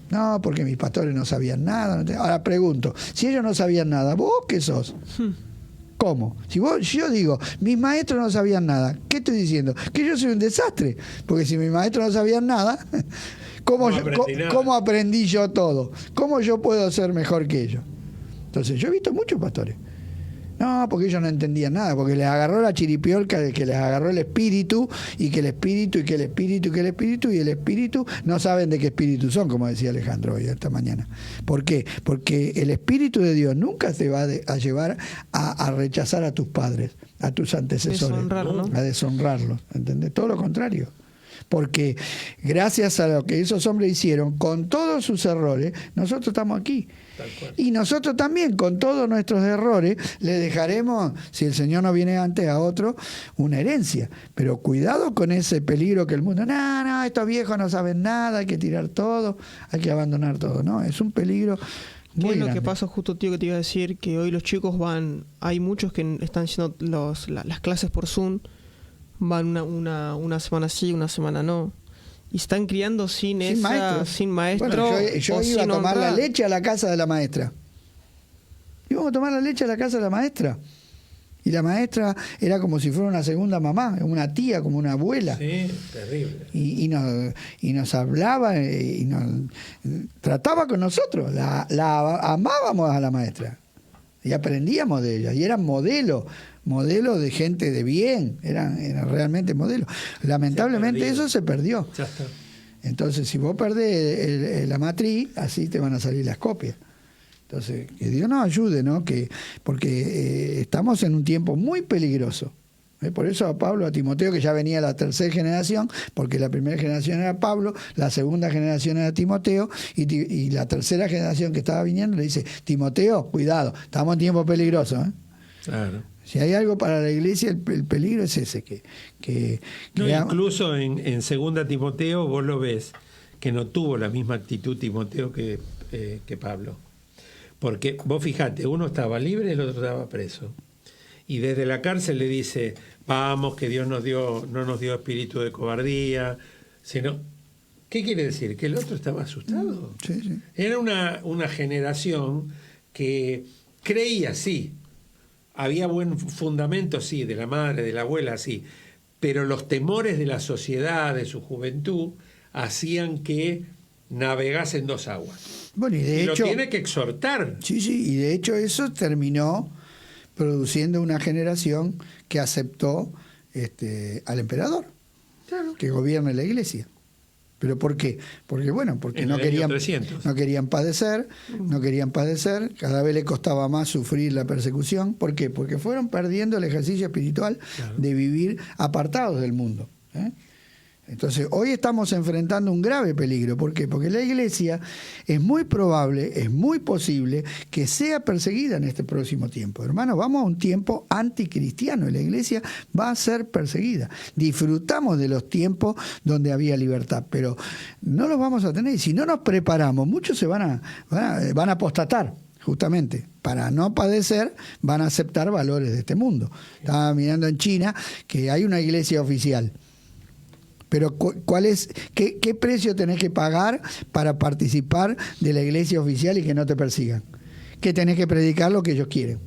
No, porque mis pastores no sabían nada. Ahora pregunto, si ellos no sabían nada, ¿vos qué sos? ¿Cómo? Si yo digo, mis maestros no sabían nada, ¿qué estoy diciendo? Que yo soy un desastre. Porque si mis maestros no sabían nada, ¿cómo aprendí yo todo? ¿Cómo yo puedo ser mejor que ellos? Entonces, yo he visto muchos pastores. No, porque ellos no entendían nada, porque les agarró la chiripiolca de que les agarró el espíritu, y que el espíritu, y que el espíritu, y que el espíritu, y el espíritu no saben de qué espíritu son, como decía Alejandro hoy, esta mañana. ¿Por qué? Porque el espíritu de Dios nunca te va a llevar a rechazar a tus padres, a tus antecesores, a deshonrarlos, ¿entendés? Todo lo contrario. Porque gracias a lo que esos hombres hicieron, con todos sus errores, nosotros estamos aquí. Y nosotros también, con todos nuestros errores, le dejaremos, si el Señor no viene antes, a otro, una herencia. Pero cuidado con ese peligro que el mundo, no, estos viejos no saben nada, hay que tirar todo, hay que abandonar todo. No, es un peligro muy grande. ¿Qué es lo que pasa justo, tío, que te iba a decir? Que hoy los chicos hay muchos que están haciendo las clases por Zoom, van una semana sí, una semana no. Y están criando sin maestro. Bueno, yo iba a tomar la leche a la casa de la maestra. Íbamos a tomar la leche a la casa de la maestra. Y la maestra era como si fuera una segunda mamá, una tía, como una abuela. Sí, terrible. Y nos hablaba y nos trataba con nosotros. La amábamos a la maestra. Y aprendíamos de ella. Y eran modelos de gente de bien, eran realmente modelos. Lamentablemente eso se perdió. Ya está. Entonces, si vos perdés la matriz, así te van a salir las copias. Entonces, que Dios nos ayude, ¿no? Porque estamos en un tiempo muy peligroso. Por eso a Pablo, a Timoteo, que ya venía la tercera generación, porque la primera generación era Pablo, la segunda generación era Timoteo, y la tercera generación que estaba viniendo le dice, Timoteo, cuidado, estamos en tiempo peligroso, ¿eh? Claro. Si hay algo para la iglesia, el peligro es ese. Incluso en segunda Timoteo vos lo ves, que no tuvo la misma actitud Timoteo que Pablo. Porque vos fijate, uno estaba libre y el otro estaba preso. Y desde la cárcel le dice, vamos, que Dios no nos dio espíritu de cobardía, sino... ¿Qué quiere decir? Que el otro estaba asustado. Sí. Era una generación que creía, sí, había buen fundamento, sí, de la madre, de la abuela, sí, pero los temores de la sociedad, de su juventud, hacían que navegase en dos aguas. Bueno, y de hecho... lo tiene que exhortar. Sí, y de hecho eso terminó produciendo una generación que aceptó al emperador, claro, que gobierne la iglesia. ¿Pero por qué? Porque no querían padecer, cada vez le costaba más sufrir la persecución. ¿Por qué? Porque fueron perdiendo el ejercicio espiritual, claro, de vivir apartados del mundo, ¿eh? Entonces, hoy estamos enfrentando un grave peligro. ¿Por qué? Porque la iglesia es muy probable, es muy posible que sea perseguida en este próximo tiempo. Hermanos, vamos a un tiempo anticristiano y la iglesia va a ser perseguida. Disfrutamos de los tiempos donde había libertad, pero no los vamos a tener. Y si no nos preparamos, muchos se van a apostatar. Justamente, para no padecer, van a aceptar valores de este mundo. Estaba mirando en China que hay una iglesia oficial. Pero ¿qué precio tenés que pagar para participar de la iglesia oficial y que no te persigan? Que tenés que predicar lo que ellos quieren.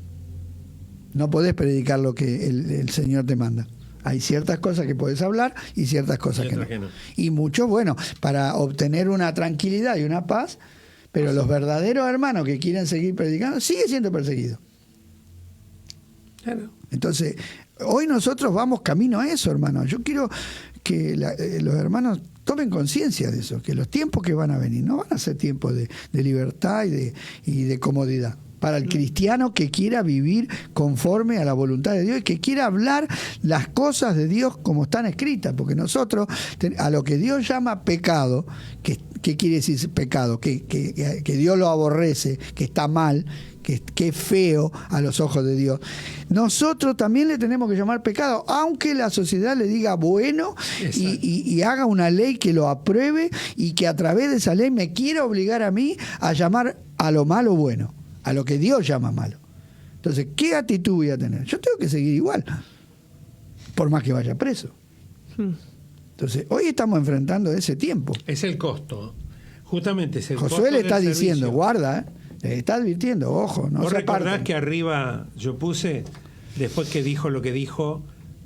No podés predicar lo que el Señor te manda. Hay ciertas cosas que podés hablar y ciertas cosas que no. Y muchos, para obtener una tranquilidad y una paz, pero los verdaderos hermanos que quieren seguir predicando siguen siendo perseguidos. Claro. Entonces, hoy nosotros vamos camino a eso, hermanos. Yo quiero que los hermanos tomen conciencia de eso, que los tiempos que van a venir no van a ser tiempos de libertad y de comodidad. para el cristiano que quiera vivir conforme a la voluntad de Dios y que quiera hablar las cosas de Dios como están escritas, porque nosotros, a lo que Dios llama pecado, ¿qué quiere decir pecado? Que Dios lo aborrece, que está mal, que es feo a los ojos de Dios. Nosotros también le tenemos que llamar pecado, aunque la sociedad le diga bueno y haga una ley que lo apruebe y que a través de esa ley me quiera obligar a mí a llamar a lo malo bueno, a lo que Dios llama malo. Entonces, ¿qué actitud voy a tener? Yo tengo que seguir igual, por más que vaya preso. Entonces, hoy estamos enfrentando ese tiempo. Es el costo. Justamente es el costo. Josué le está del diciendo, servicio. guarda, le está advirtiendo, ojo, no ¿Vos se recordás aparten. que arriba yo puse, después que dijo lo que dijo,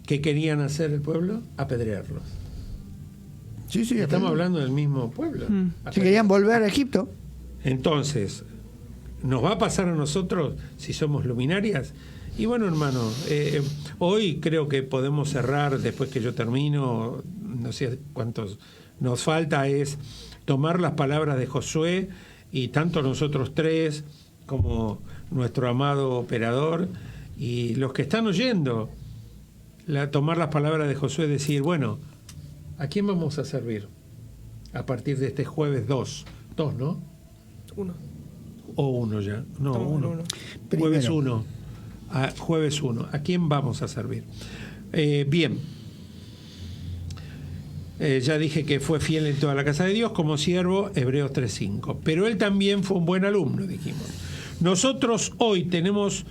¿qué querían hacer el pueblo? Apedrearlos. Sí, Estamos hablando del mismo pueblo. Si querían volver a Egipto. Entonces, ¿nos va a pasar a nosotros si somos luminarias? Y bueno, hermano, hoy creo que podemos cerrar, después que yo termino, no sé cuántos nos falta, es tomar las palabras de Josué, y tanto nosotros tres como nuestro amado operador y los que están oyendo, tomar las palabras de Josué y decir, bueno, ¿a quién vamos a servir a partir de este jueves 2? 2, ¿no? 1. O 1 ya. No, Estamos 1. en uno. Jueves Primero. 1. Jueves 1. ¿A quién vamos a servir? Bien. Ya dije que fue fiel en toda la casa de Dios como siervo, Hebreos 3:5. Pero él también fue un buen alumno, dijimos. Nosotros hoy tenemos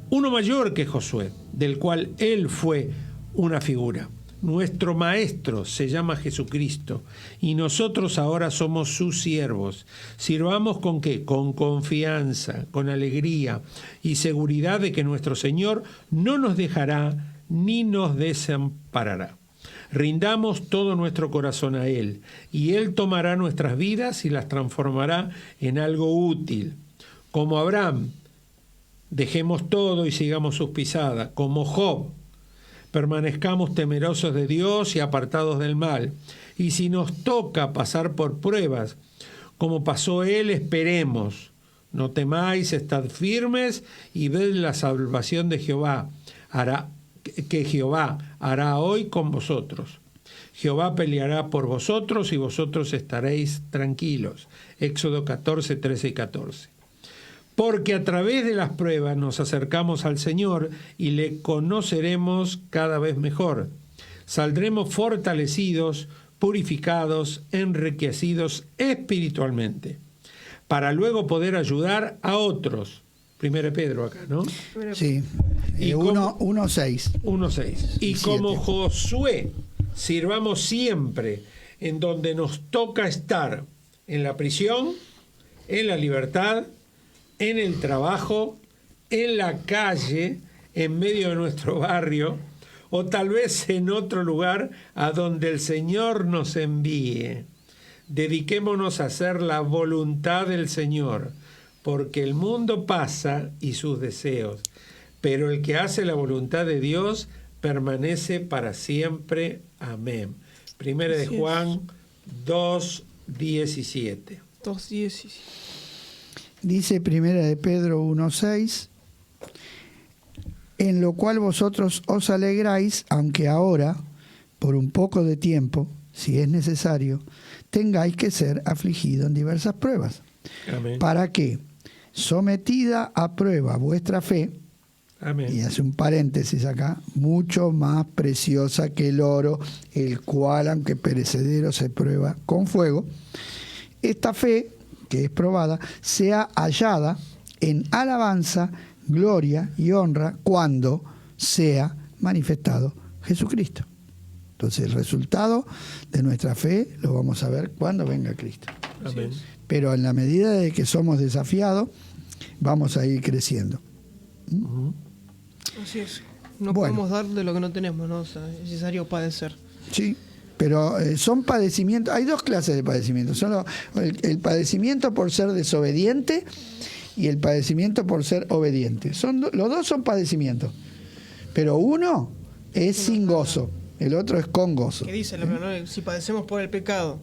uno mayor que Josué, del cual él fue una figura. Nuestro maestro se llama Jesucristo y nosotros ahora somos sus siervos. Sirvamos ¿con qué? Con confianza, con alegría y seguridad de que nuestro Señor no nos dejará ni nos desamparará. Rindamos todo nuestro corazón a Él, y Él tomará nuestras vidas y las transformará en algo útil. Como Abraham, dejemos todo y sigamos sus pisadas. Como Job, permanezcamos temerosos de Dios y apartados del mal. Y si nos toca pasar por pruebas, como pasó Él, esperemos. No temáis, estad firmes y ved la salvación de Jehová. Que Jehová hará hoy con vosotros. Jehová peleará por vosotros y vosotros estaréis tranquilos. Éxodo 14, 13 y 14. Porque a través de las pruebas nos acercamos al Señor y le conoceremos cada vez mejor. Saldremos fortalecidos, purificados, enriquecidos espiritualmente, para luego poder ayudar a otros. 1 Pedro acá, ¿no? Sí, 1:6. 1:6. Y como Josué, sirvamos siempre en donde nos toca estar, en la prisión, en la libertad, en el trabajo, en la calle, en medio de nuestro barrio, o tal vez en otro lugar a donde el Señor nos envíe. Dediquémonos a hacer la voluntad del Señor, porque el mundo pasa y sus deseos, pero el que hace la voluntad de Dios permanece para siempre. Amén. Primera de Juan 2:17. 2:17. Dice Primera de Pedro 1:6, en lo cual vosotros os alegráis, aunque ahora, por un poco de tiempo, si es necesario, tengáis que ser afligidos en diversas pruebas. Amén. Para que, sometida a prueba vuestra fe, Amén. y hace un paréntesis acá, mucho más preciosa que el oro, el cual, aunque perecedero, se prueba con fuego, esta fe, que es probada, sea hallada en alabanza, gloria y honra cuando sea manifestado Jesucristo. Entonces el resultado de nuestra fe lo vamos a ver cuando venga Cristo. Amén. Pero en la medida de que somos desafiados, vamos a ir creciendo. Así es. No Bueno. podemos dar de lo que no tenemos, ¿no? O sea, es necesario padecer. Sí, pero son padecimientos, hay dos clases de padecimientos. Son el padecimiento por ser desobediente y el padecimiento por ser obediente. Los dos son padecimientos, pero uno es sin gozo, el otro es con gozo. ¿Qué dice la palabra? Si padecemos por el pecado,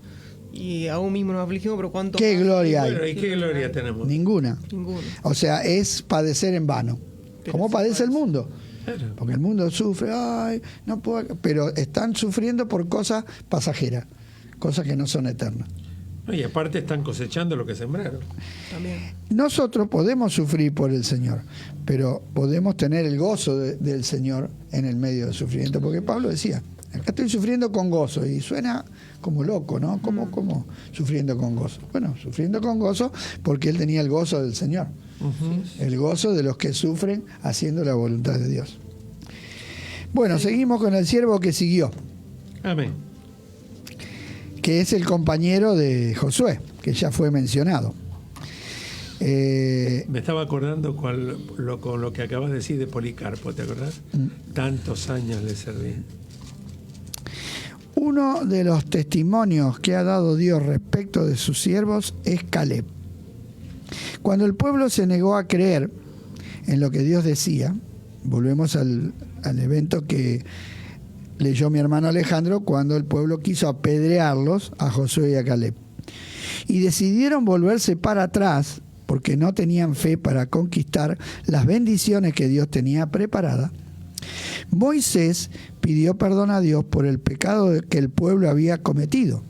y aún mismo nos afligimos, pero ¿cuánto ¿Qué más? gloria hay? Bueno, ¿y qué gloria tenemos? Ninguna. Ninguno. O sea, es padecer en vano. ¿Cómo padece el mundo? Claro. Porque el mundo sufre, ay, no puedo, pero están sufriendo por cosas pasajeras, cosas que no son eternas. No, y aparte están cosechando lo que sembraron. También. Nosotros podemos sufrir por el Señor, pero podemos tener el gozo del Señor en el medio del sufrimiento, porque Pablo decía, acá estoy sufriendo con gozo, y suena como loco, ¿no? ¿Cómo sufriendo con gozo? Bueno, sufriendo con gozo porque él tenía el gozo del Señor, el gozo de los que sufren haciendo la voluntad de Dios. Bueno, seguimos con el siervo que siguió, Amén. que es el compañero de Josué, que ya fue mencionado. Me estaba acordando con lo que acabas de decir de Policarpo, ¿te acordás? Tantos años le serví. Uno de los testimonios que ha dado Dios respecto de sus siervos es Caleb. Cuando el pueblo se negó a creer en lo que Dios decía, volvemos al evento que leyó mi hermano Alejandro, cuando el pueblo quiso apedrearlos a Josué y a Caleb, y decidieron volverse para atrás porque no tenían fe para conquistar las bendiciones que Dios tenía preparadas. Moisés pidió perdón a Dios por el pecado que el pueblo había cometido.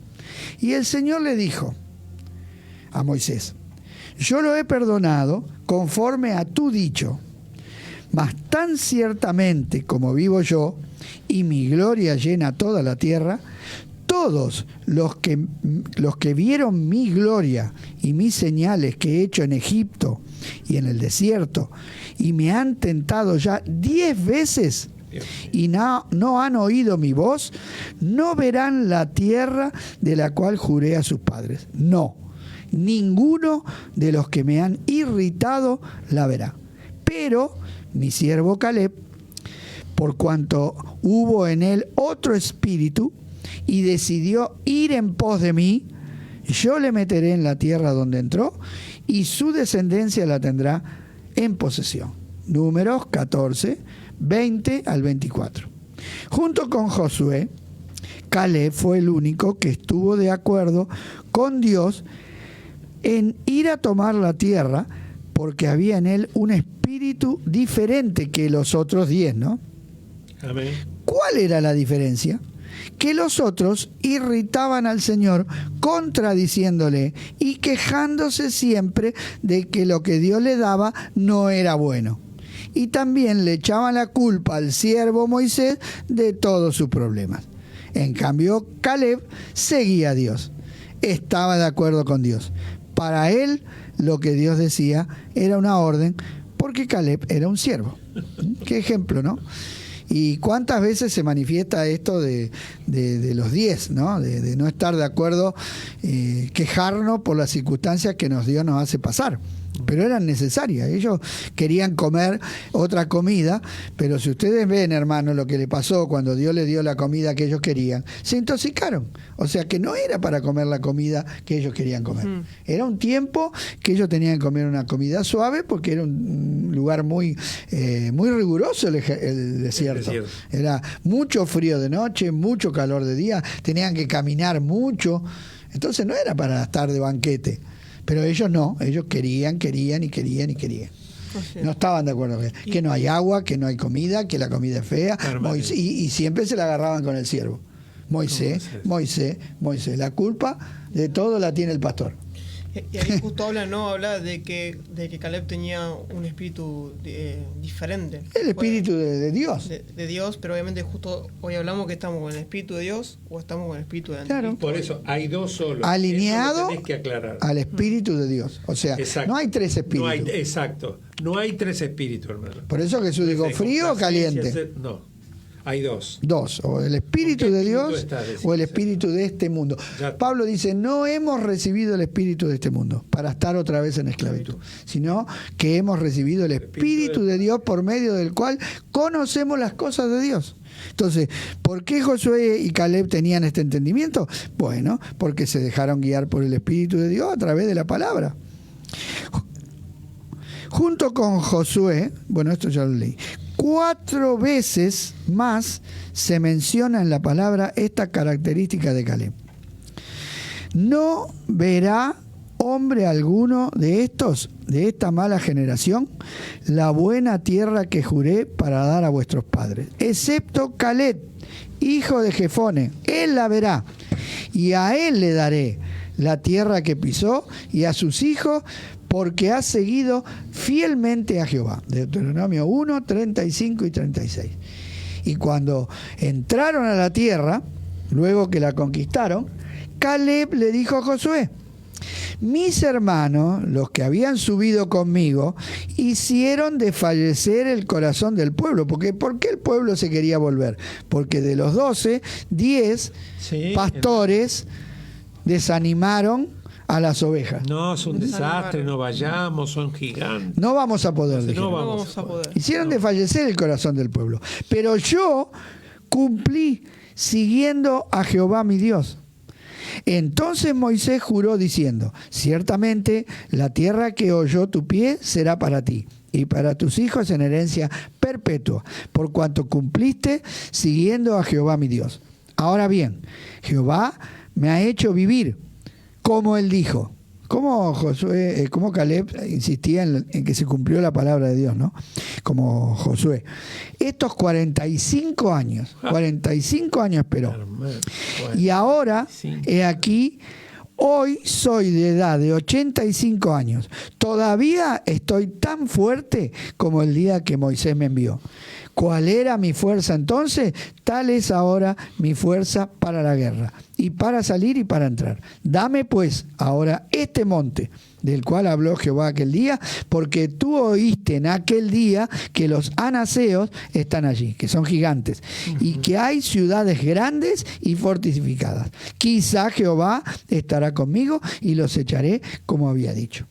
Y el Señor le dijo a Moisés, yo lo he perdonado conforme a tu dicho, mas tan ciertamente como vivo yo, y mi gloria llena toda la tierra, todos los que vieron mi gloria y mis señales que he hecho en Egipto y en el desierto, y me han tentado ya 10 veces, y no han oído mi voz, no verán la tierra de la cual juré a sus padres. No, ninguno de los que me han irritado la verá. Pero mi siervo Caleb, por cuanto hubo en él otro espíritu y decidió ir en pos de mí, yo le meteré en la tierra donde entró y su descendencia la tendrá en posesión. Números 14, 20 al 24. Junto con Josué, Caleb fue el único que estuvo de acuerdo con Dios en ir a tomar la tierra, porque había en él un espíritu diferente que los otros 10, ¿no? Amén. ¿Cuál era la diferencia? Que los otros irritaban al Señor, contradiciéndole y quejándose siempre de que lo que Dios le daba no era bueno. Y también le echaban la culpa al siervo Moisés de todos sus problemas. En cambio, Caleb seguía a Dios, estaba de acuerdo con Dios. Para él, lo que Dios decía era una orden, porque Caleb era un siervo. Qué ejemplo, ¿no? ¿Y cuántas veces se manifiesta esto de los 10, ¿no? De no estar de acuerdo, quejarnos por las circunstancias que Dios nos hace pasar? Pero eran necesarias. Ellos querían comer otra comida, pero si ustedes ven, hermanos, lo que le pasó cuando Dios les dio la comida que ellos querían, se intoxicaron. O sea que no era para comer la comida que ellos querían comer. Era un tiempo que ellos tenían que comer una comida suave, porque era un lugar muy riguroso el desierto. Era mucho frío de noche, mucho calor de día, tenían que caminar mucho. Entonces no era para estar de banquete. Pero ellos no, ellos querían. No estaban de acuerdo. Que no hay agua, que no hay comida, que la comida es fea. Y siempre se la agarraban con el siervo. Moisés. La culpa de todo la tiene el pastor. Y ahí justo habla de que Caleb tenía un espíritu diferente. El espíritu de Dios. De Dios, pero obviamente justo hoy hablamos que estamos con el espíritu de Dios o estamos con el espíritu de Claro. Por eso hay dos solos. Alineado tenés que aclarar. al espíritu de Dios. O sea, Exacto. no hay tres espíritus. Exacto. No hay tres espíritus, hermano. Por eso Jesús dijo, ¿frío o caliente? No. Hay dos. Dos, o el espíritu de Dios o el espíritu de este mundo. Pablo dice, no hemos recibido el espíritu de este mundo para estar otra vez en esclavitud, sino que hemos recibido el espíritu de Dios por medio del cual conocemos las cosas de Dios. Entonces, ¿por qué Josué y Caleb tenían este entendimiento? Bueno, porque se dejaron guiar por el espíritu de Dios a través de la palabra. Junto con Josué, bueno, esto ya lo leí, 4 veces más se menciona en la palabra esta característica de Caleb. ¿no verá hombre alguno de esta mala generación, la buena tierra que juré para dar a vuestros padres? Excepto Caleb, hijo de Jefone, él la verá, y a él le daré la tierra que pisó, y a sus hijos, porque ha seguido fielmente a Jehová. Deuteronomio 1, 35 y 36. Y cuando entraron a la tierra, luego que la conquistaron, Caleb le dijo a Josué: mis hermanos, los que habían subido conmigo, hicieron desfallecer el corazón del pueblo. Porque ¿por qué el pueblo se quería volver? Porque de los 12, 10 pastores desanimaron a las ovejas. No, es un desastre, no vayamos, son gigantes. No vamos a poder. No vamos a poder. Hicieron desfallecer el corazón del pueblo. Pero yo cumplí siguiendo a Jehová mi Dios. Entonces Moisés juró diciendo: ciertamente la tierra que holló tu pie será para ti y para tus hijos en herencia perpetua, por cuanto cumpliste siguiendo a Jehová mi Dios. Ahora bien, Jehová me ha hecho vivir como él dijo. Como Caleb insistía en que se cumplió la palabra de Dios, ¿no? Como Josué. Estos 45 años esperó. Y ahora, he aquí, hoy soy de edad de 85 años. Todavía estoy tan fuerte como el día que Moisés me envió. ¿Cuál era mi fuerza entonces? Tal es ahora mi fuerza para la guerra, y para salir y para entrar. Dame pues ahora este monte, del cual habló Jehová aquel día, porque tú oíste en aquel día que los anaseos están allí, que son gigantes, y que hay ciudades grandes y fortificadas. Quizá Jehová estará conmigo y los echaré como había dicho.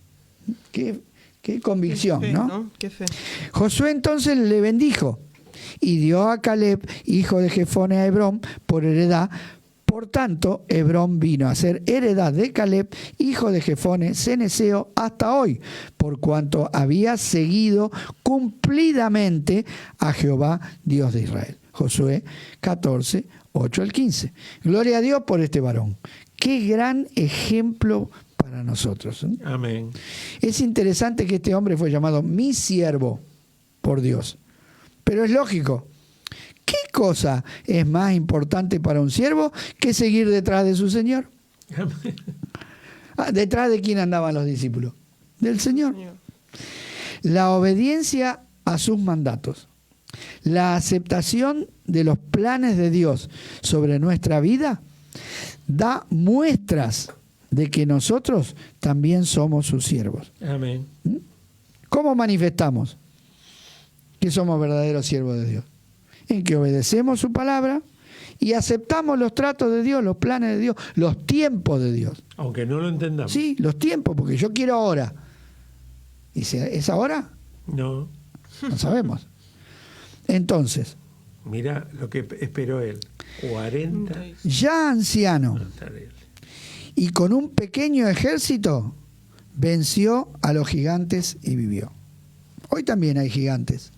Qué convicción, qué fe, ¿no? Qué fe. Josué entonces le bendijo y dio a Caleb, hijo de Jefone, a Hebrón por heredad. Por tanto, Hebrón vino a ser heredad de Caleb, hijo de Jefone, ceneseo, hasta hoy, por cuanto había seguido cumplidamente a Jehová, Dios de Israel. Josué 14, 8 al 15. Gloria a Dios por este varón. Qué gran ejemplo para nosotros. Amén. Es interesante que este hombre fue llamado mi siervo por Dios. Pero es lógico. ¿Qué cosa es más importante para un siervo que seguir detrás de su Señor? ¿Detrás de quién andaban los discípulos? Del Señor. La obediencia a sus mandatos, la aceptación de los planes de Dios sobre nuestra vida, da muestras de que nosotros también somos sus siervos. Amén. ¿Cómo manifestamos que somos verdaderos siervos de Dios? En que obedecemos su palabra y aceptamos los tratos de Dios, los planes de Dios, los tiempos de Dios. Aunque no lo entendamos. Sí, los tiempos, porque yo quiero ahora. ¿Y es ahora? No. No sabemos. Entonces, mira lo que esperó él. 40. Ya anciano y con un pequeño ejército, venció a los gigantes y vivió. Hoy también hay gigantes,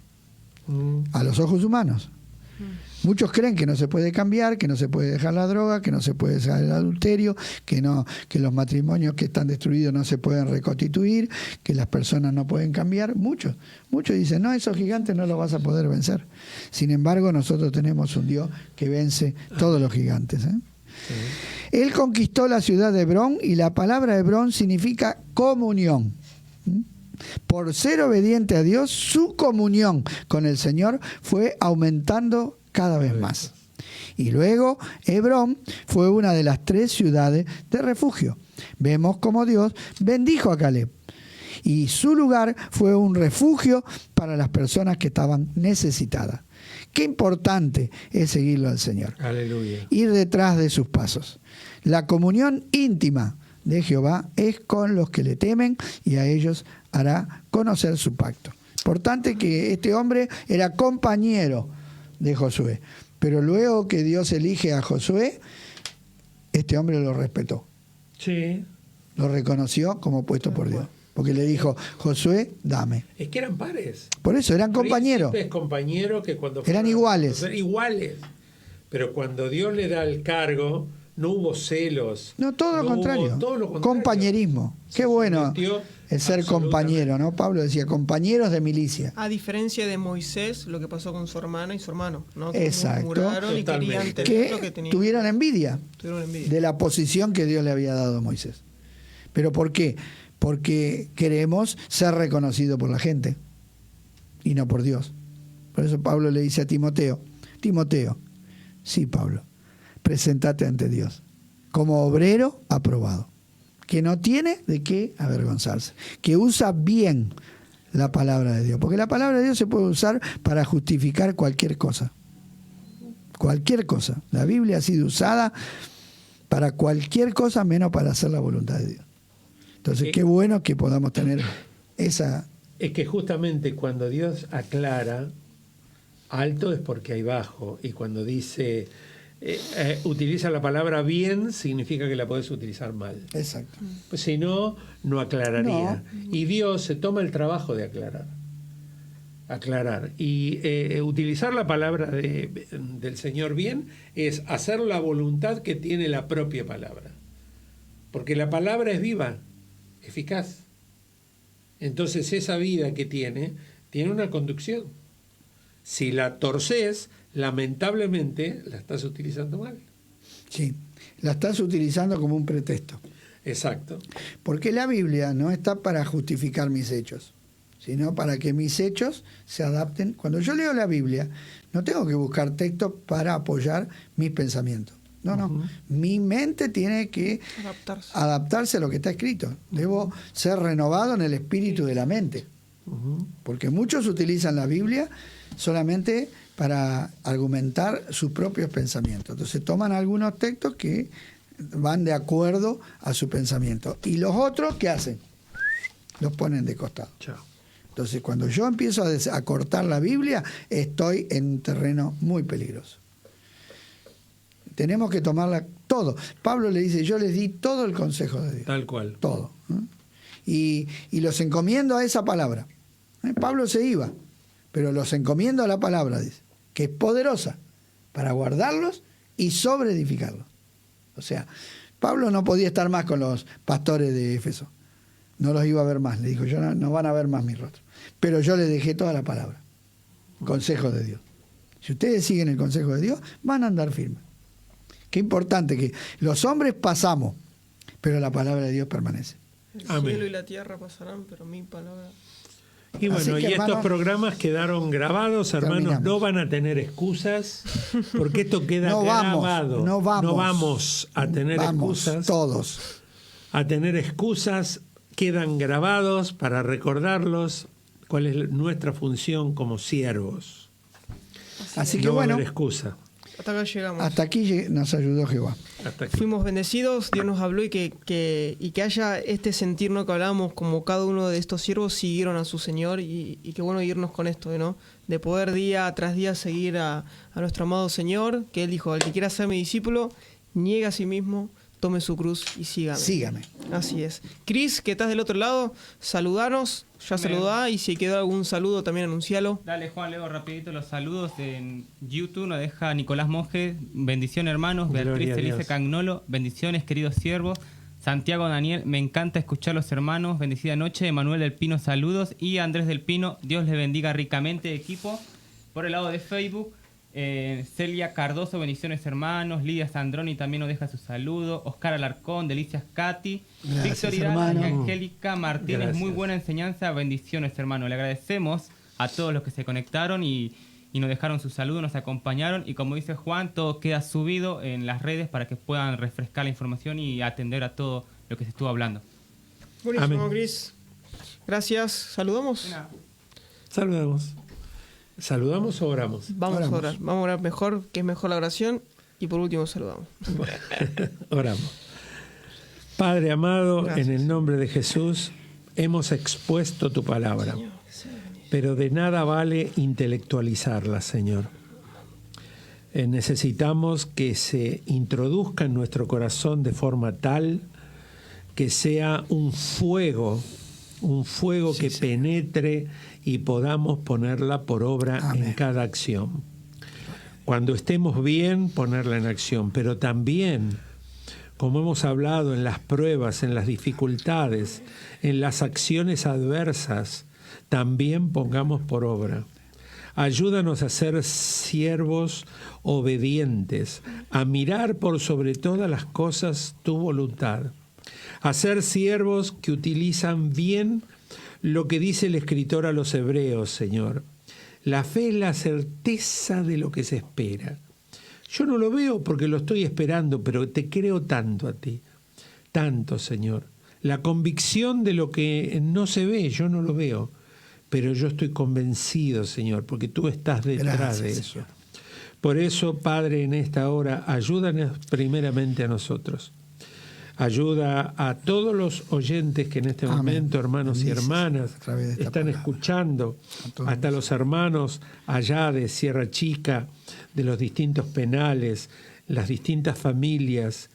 a los ojos humanos. Muchos creen que no se puede cambiar, que no se puede dejar la droga, que no se puede dejar el adulterio, que los matrimonios que están destruidos no se pueden reconstituir, que las personas no pueden cambiar. Muchos dicen, no, esos gigantes no los vas a poder vencer. Sin embargo, nosotros tenemos un Dios que vence todos los gigantes. Sí. Él conquistó la ciudad de Hebrón, y la palabra Hebrón significa comunión. Por ser obediente a Dios, su comunión con el Señor fue aumentando cada vez más. Y luego Hebrón fue una de las 3 ciudades de refugio. Vemos cómo Dios bendijo a Caleb, y su lugar fue un refugio para las personas que estaban necesitadas. Qué importante es seguirlo al Señor. Aleluya. Ir detrás de sus pasos. La comunión íntima de Jehová es con los que le temen, y a ellos hará conocer su pacto. Importante que este hombre era compañero de Josué, pero luego que Dios elige a Josué, este hombre lo respetó. Sí. Lo reconoció como puesto por Dios, porque le dijo: Josué, dame. Es que eran pares. Por eso eran compañeros. Compañeros que cuando eran iguales. Iguales. Pero cuando Dios le da el cargo no hubo celos. No, todo lo contrario. Todo lo contrario. Compañerismo. Qué bueno el ser compañero, ¿no? Pablo decía, compañeros de milicia. A diferencia de Moisés, lo que pasó con su hermana y su hermano, ¿no? Que Exacto. murmuraron y querían tener lo que tenían. Tuvieron envidia de la posición que Dios le había dado a Moisés. ¿Pero por qué? Porque queremos ser reconocidos por la gente y no por Dios. Por eso Pablo le dice a Timoteo, sí, Pablo, preséntate ante Dios como obrero aprobado, que no tiene de qué avergonzarse, que usa bien la palabra de Dios, porque la palabra de Dios se puede usar para justificar cualquier cosa. Cualquier cosa. La Biblia ha sido usada para cualquier cosa menos para hacer la voluntad de Dios. Entonces, qué bueno que podamos tener esa... Es que justamente cuando Dios aclara, alto es porque hay bajo, y cuando dice, utiliza la palabra bien, significa que la podés utilizar mal. Exacto. Pues si no, no aclararía. No. Y Dios se toma el trabajo de aclarar. Y utilizar la palabra del Señor bien es hacer la voluntad que tiene la propia palabra. Porque la palabra es viva, eficaz. Entonces esa vida que tiene una conducción. Si la torces, lamentablemente la estás utilizando mal. Sí, la estás utilizando como un pretexto. Exacto. Porque la Biblia no está para justificar mis hechos, sino para que mis hechos se adapten. Cuando yo leo la Biblia, no tengo que buscar textos para apoyar mis pensamientos. No. Mi mente tiene que adaptarse a lo que está escrito. Debo ser renovado en el espíritu de la mente. Porque muchos utilizan la Biblia solamente para argumentar sus propios pensamientos. Entonces toman algunos textos que van de acuerdo a su pensamiento. Y los otros, ¿qué hacen? Los ponen de costado. Chao. Entonces cuando yo empiezo a cortar la Biblia, estoy en un terreno muy peligroso. Tenemos que tomarla todo. Pablo le dice, yo les di todo el consejo de Dios. Tal cual. Todo. Y los encomiendo a esa palabra. Pablo se iba, pero los encomiendo a la palabra, dice, que es poderosa para guardarlos y sobreedificarlos. O sea, Pablo no podía estar más con los pastores de Éfeso. No los iba a ver más. Le dijo, yo no van a ver más mi rostro. Pero yo les dejé toda la palabra. Consejo de Dios. Si ustedes siguen el consejo de Dios, van a andar firmes. Qué importante que los hombres pasamos, pero la palabra de Dios permanece. El cielo y la tierra pasarán, pero mi palabra... Y bueno, y hermanos, estos programas quedaron grabados, hermanos, terminamos. No van a tener excusas, porque esto queda grabado. No vamos a tener excusas. Todos. A tener excusas, quedan grabados para recordarlos cuál es nuestra función como siervos. Así que no bueno. Va a haber excusa. Hasta acá llegamos. Hasta aquí nos ayudó Jehová. Fuimos bendecidos, Dios nos habló y que haya este sentir, ¿no?, que hablábamos, como cada uno de estos siervos siguieron a su Señor y qué bueno irnos con esto, ¿no? De poder día tras día seguir a nuestro amado Señor, que Él dijo, al que quiera ser mi discípulo, niegue a sí mismo, tome su cruz y sígame. Sígame. Así es. Cris, que estás del otro lado, saludanos, ya saludá, y si quedó algún saludo también anuncialo. Dale, Juan, leo rapidito los saludos. En YouTube nos deja Nicolás Monge, bendición hermanos. Beatriz Elise Cagnolo, bendiciones queridos siervos. Santiago Daniel, me encanta escuchar los hermanos, bendecida noche. Emanuel del Pino, saludos. Y Andrés del Pino, Dios les bendiga ricamente, equipo. Por el lado de Facebook, Celia Cardoso, bendiciones hermanos. Lidia Sandroni también nos deja su saludo. Oscar Alarcón, Delicias Katy. Víctor Hidalgo y Angélica Martínez, gracias. Muy buena enseñanza, bendiciones hermanos. Le agradecemos a todos los que se conectaron y nos dejaron su saludo, nos acompañaron, y como dice Juan, todo queda subido en las redes para que puedan refrescar la información y atender a todo lo que se estuvo hablando. Buenísimo, Cris. Gracias. ¿Saludamos? Saludamos. ¿Saludamos o oramos? Vamos a orar. Vamos a orar mejor, que es mejor la oración, y por último saludamos. Oramos. Padre amado, gracias. En el nombre de Jesús, hemos expuesto tu palabra, pero de nada vale intelectualizarla, Señor. Necesitamos que se introduzca en nuestro corazón de forma tal que sea un fuego que penetre y podamos ponerla por obra. Amén. En cada acción. Cuando estemos bien, ponerla en acción, pero también como hemos hablado, en las pruebas, en las dificultades, en las acciones adversas, también pongamos por obra. Ayúdanos a ser siervos obedientes, a mirar por sobre todas las cosas tu voluntad, a ser siervos que utilizan bien lo que dice el escritor a los hebreos, Señor. La fe es la certeza de lo que se espera. Yo no lo veo porque lo estoy esperando, pero te creo tanto a ti, tanto, Señor. La convicción de lo que no se ve, yo no lo veo, pero yo estoy convencido, Señor, porque tú estás detrás de eso. Señor. Por eso, Padre, en esta hora, ayúdanos primeramente a nosotros. Ayuda a todos los oyentes que en este momento, hermanos y hermanas, están escuchando, hasta los hermanos allá de Sierra Chica, de los distintos penales, las distintas familias.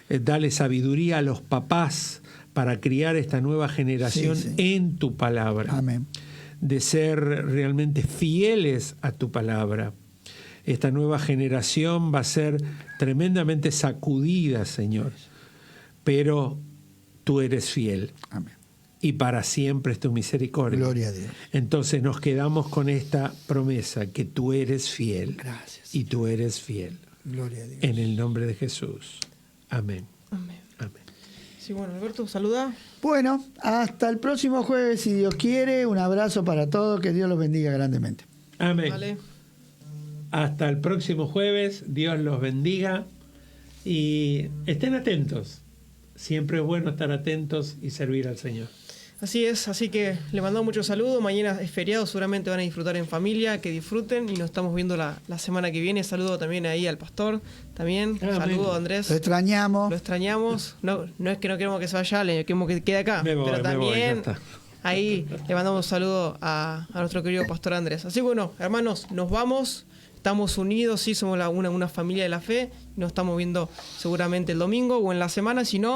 Dale sabiduría a los papás para criar esta nueva generación en tu palabra. Amén. De ser realmente fieles a tu palabra. Esta nueva generación va a ser tremendamente sacudida, Señor. Pero tú eres fiel. Amén. Y para siempre es tu misericordia. Gloria a Dios. Entonces nos quedamos con esta promesa, que tú eres fiel. Gracias. Y tú eres fiel. Gloria a Dios. En el nombre de Jesús. Amén. Amén. Amén. Sí, bueno, Alberto, saluda. Bueno, hasta el próximo jueves, si Dios quiere. Un abrazo para todos. Que Dios los bendiga grandemente. Amén. Vale. Hasta el próximo jueves. Dios los bendiga. Y estén atentos. Siempre es bueno estar atentos y servir al Señor. Así es, así que le mandamos muchos saludos. Mañana es feriado, seguramente van a disfrutar en familia, que disfruten y nos estamos viendo la semana que viene. Saludo también ahí al pastor, también. Saludo a Andrés. Lo extrañamos. Lo extrañamos. No es que no queremos que se vaya, le queremos que quede acá. Pero también ahí le mandamos saludo a nuestro querido pastor Andrés. Así que bueno, hermanos, nos vamos. Estamos unidos, sí, somos una familia de la fe. Nos estamos viendo seguramente el domingo o en la semana, si no,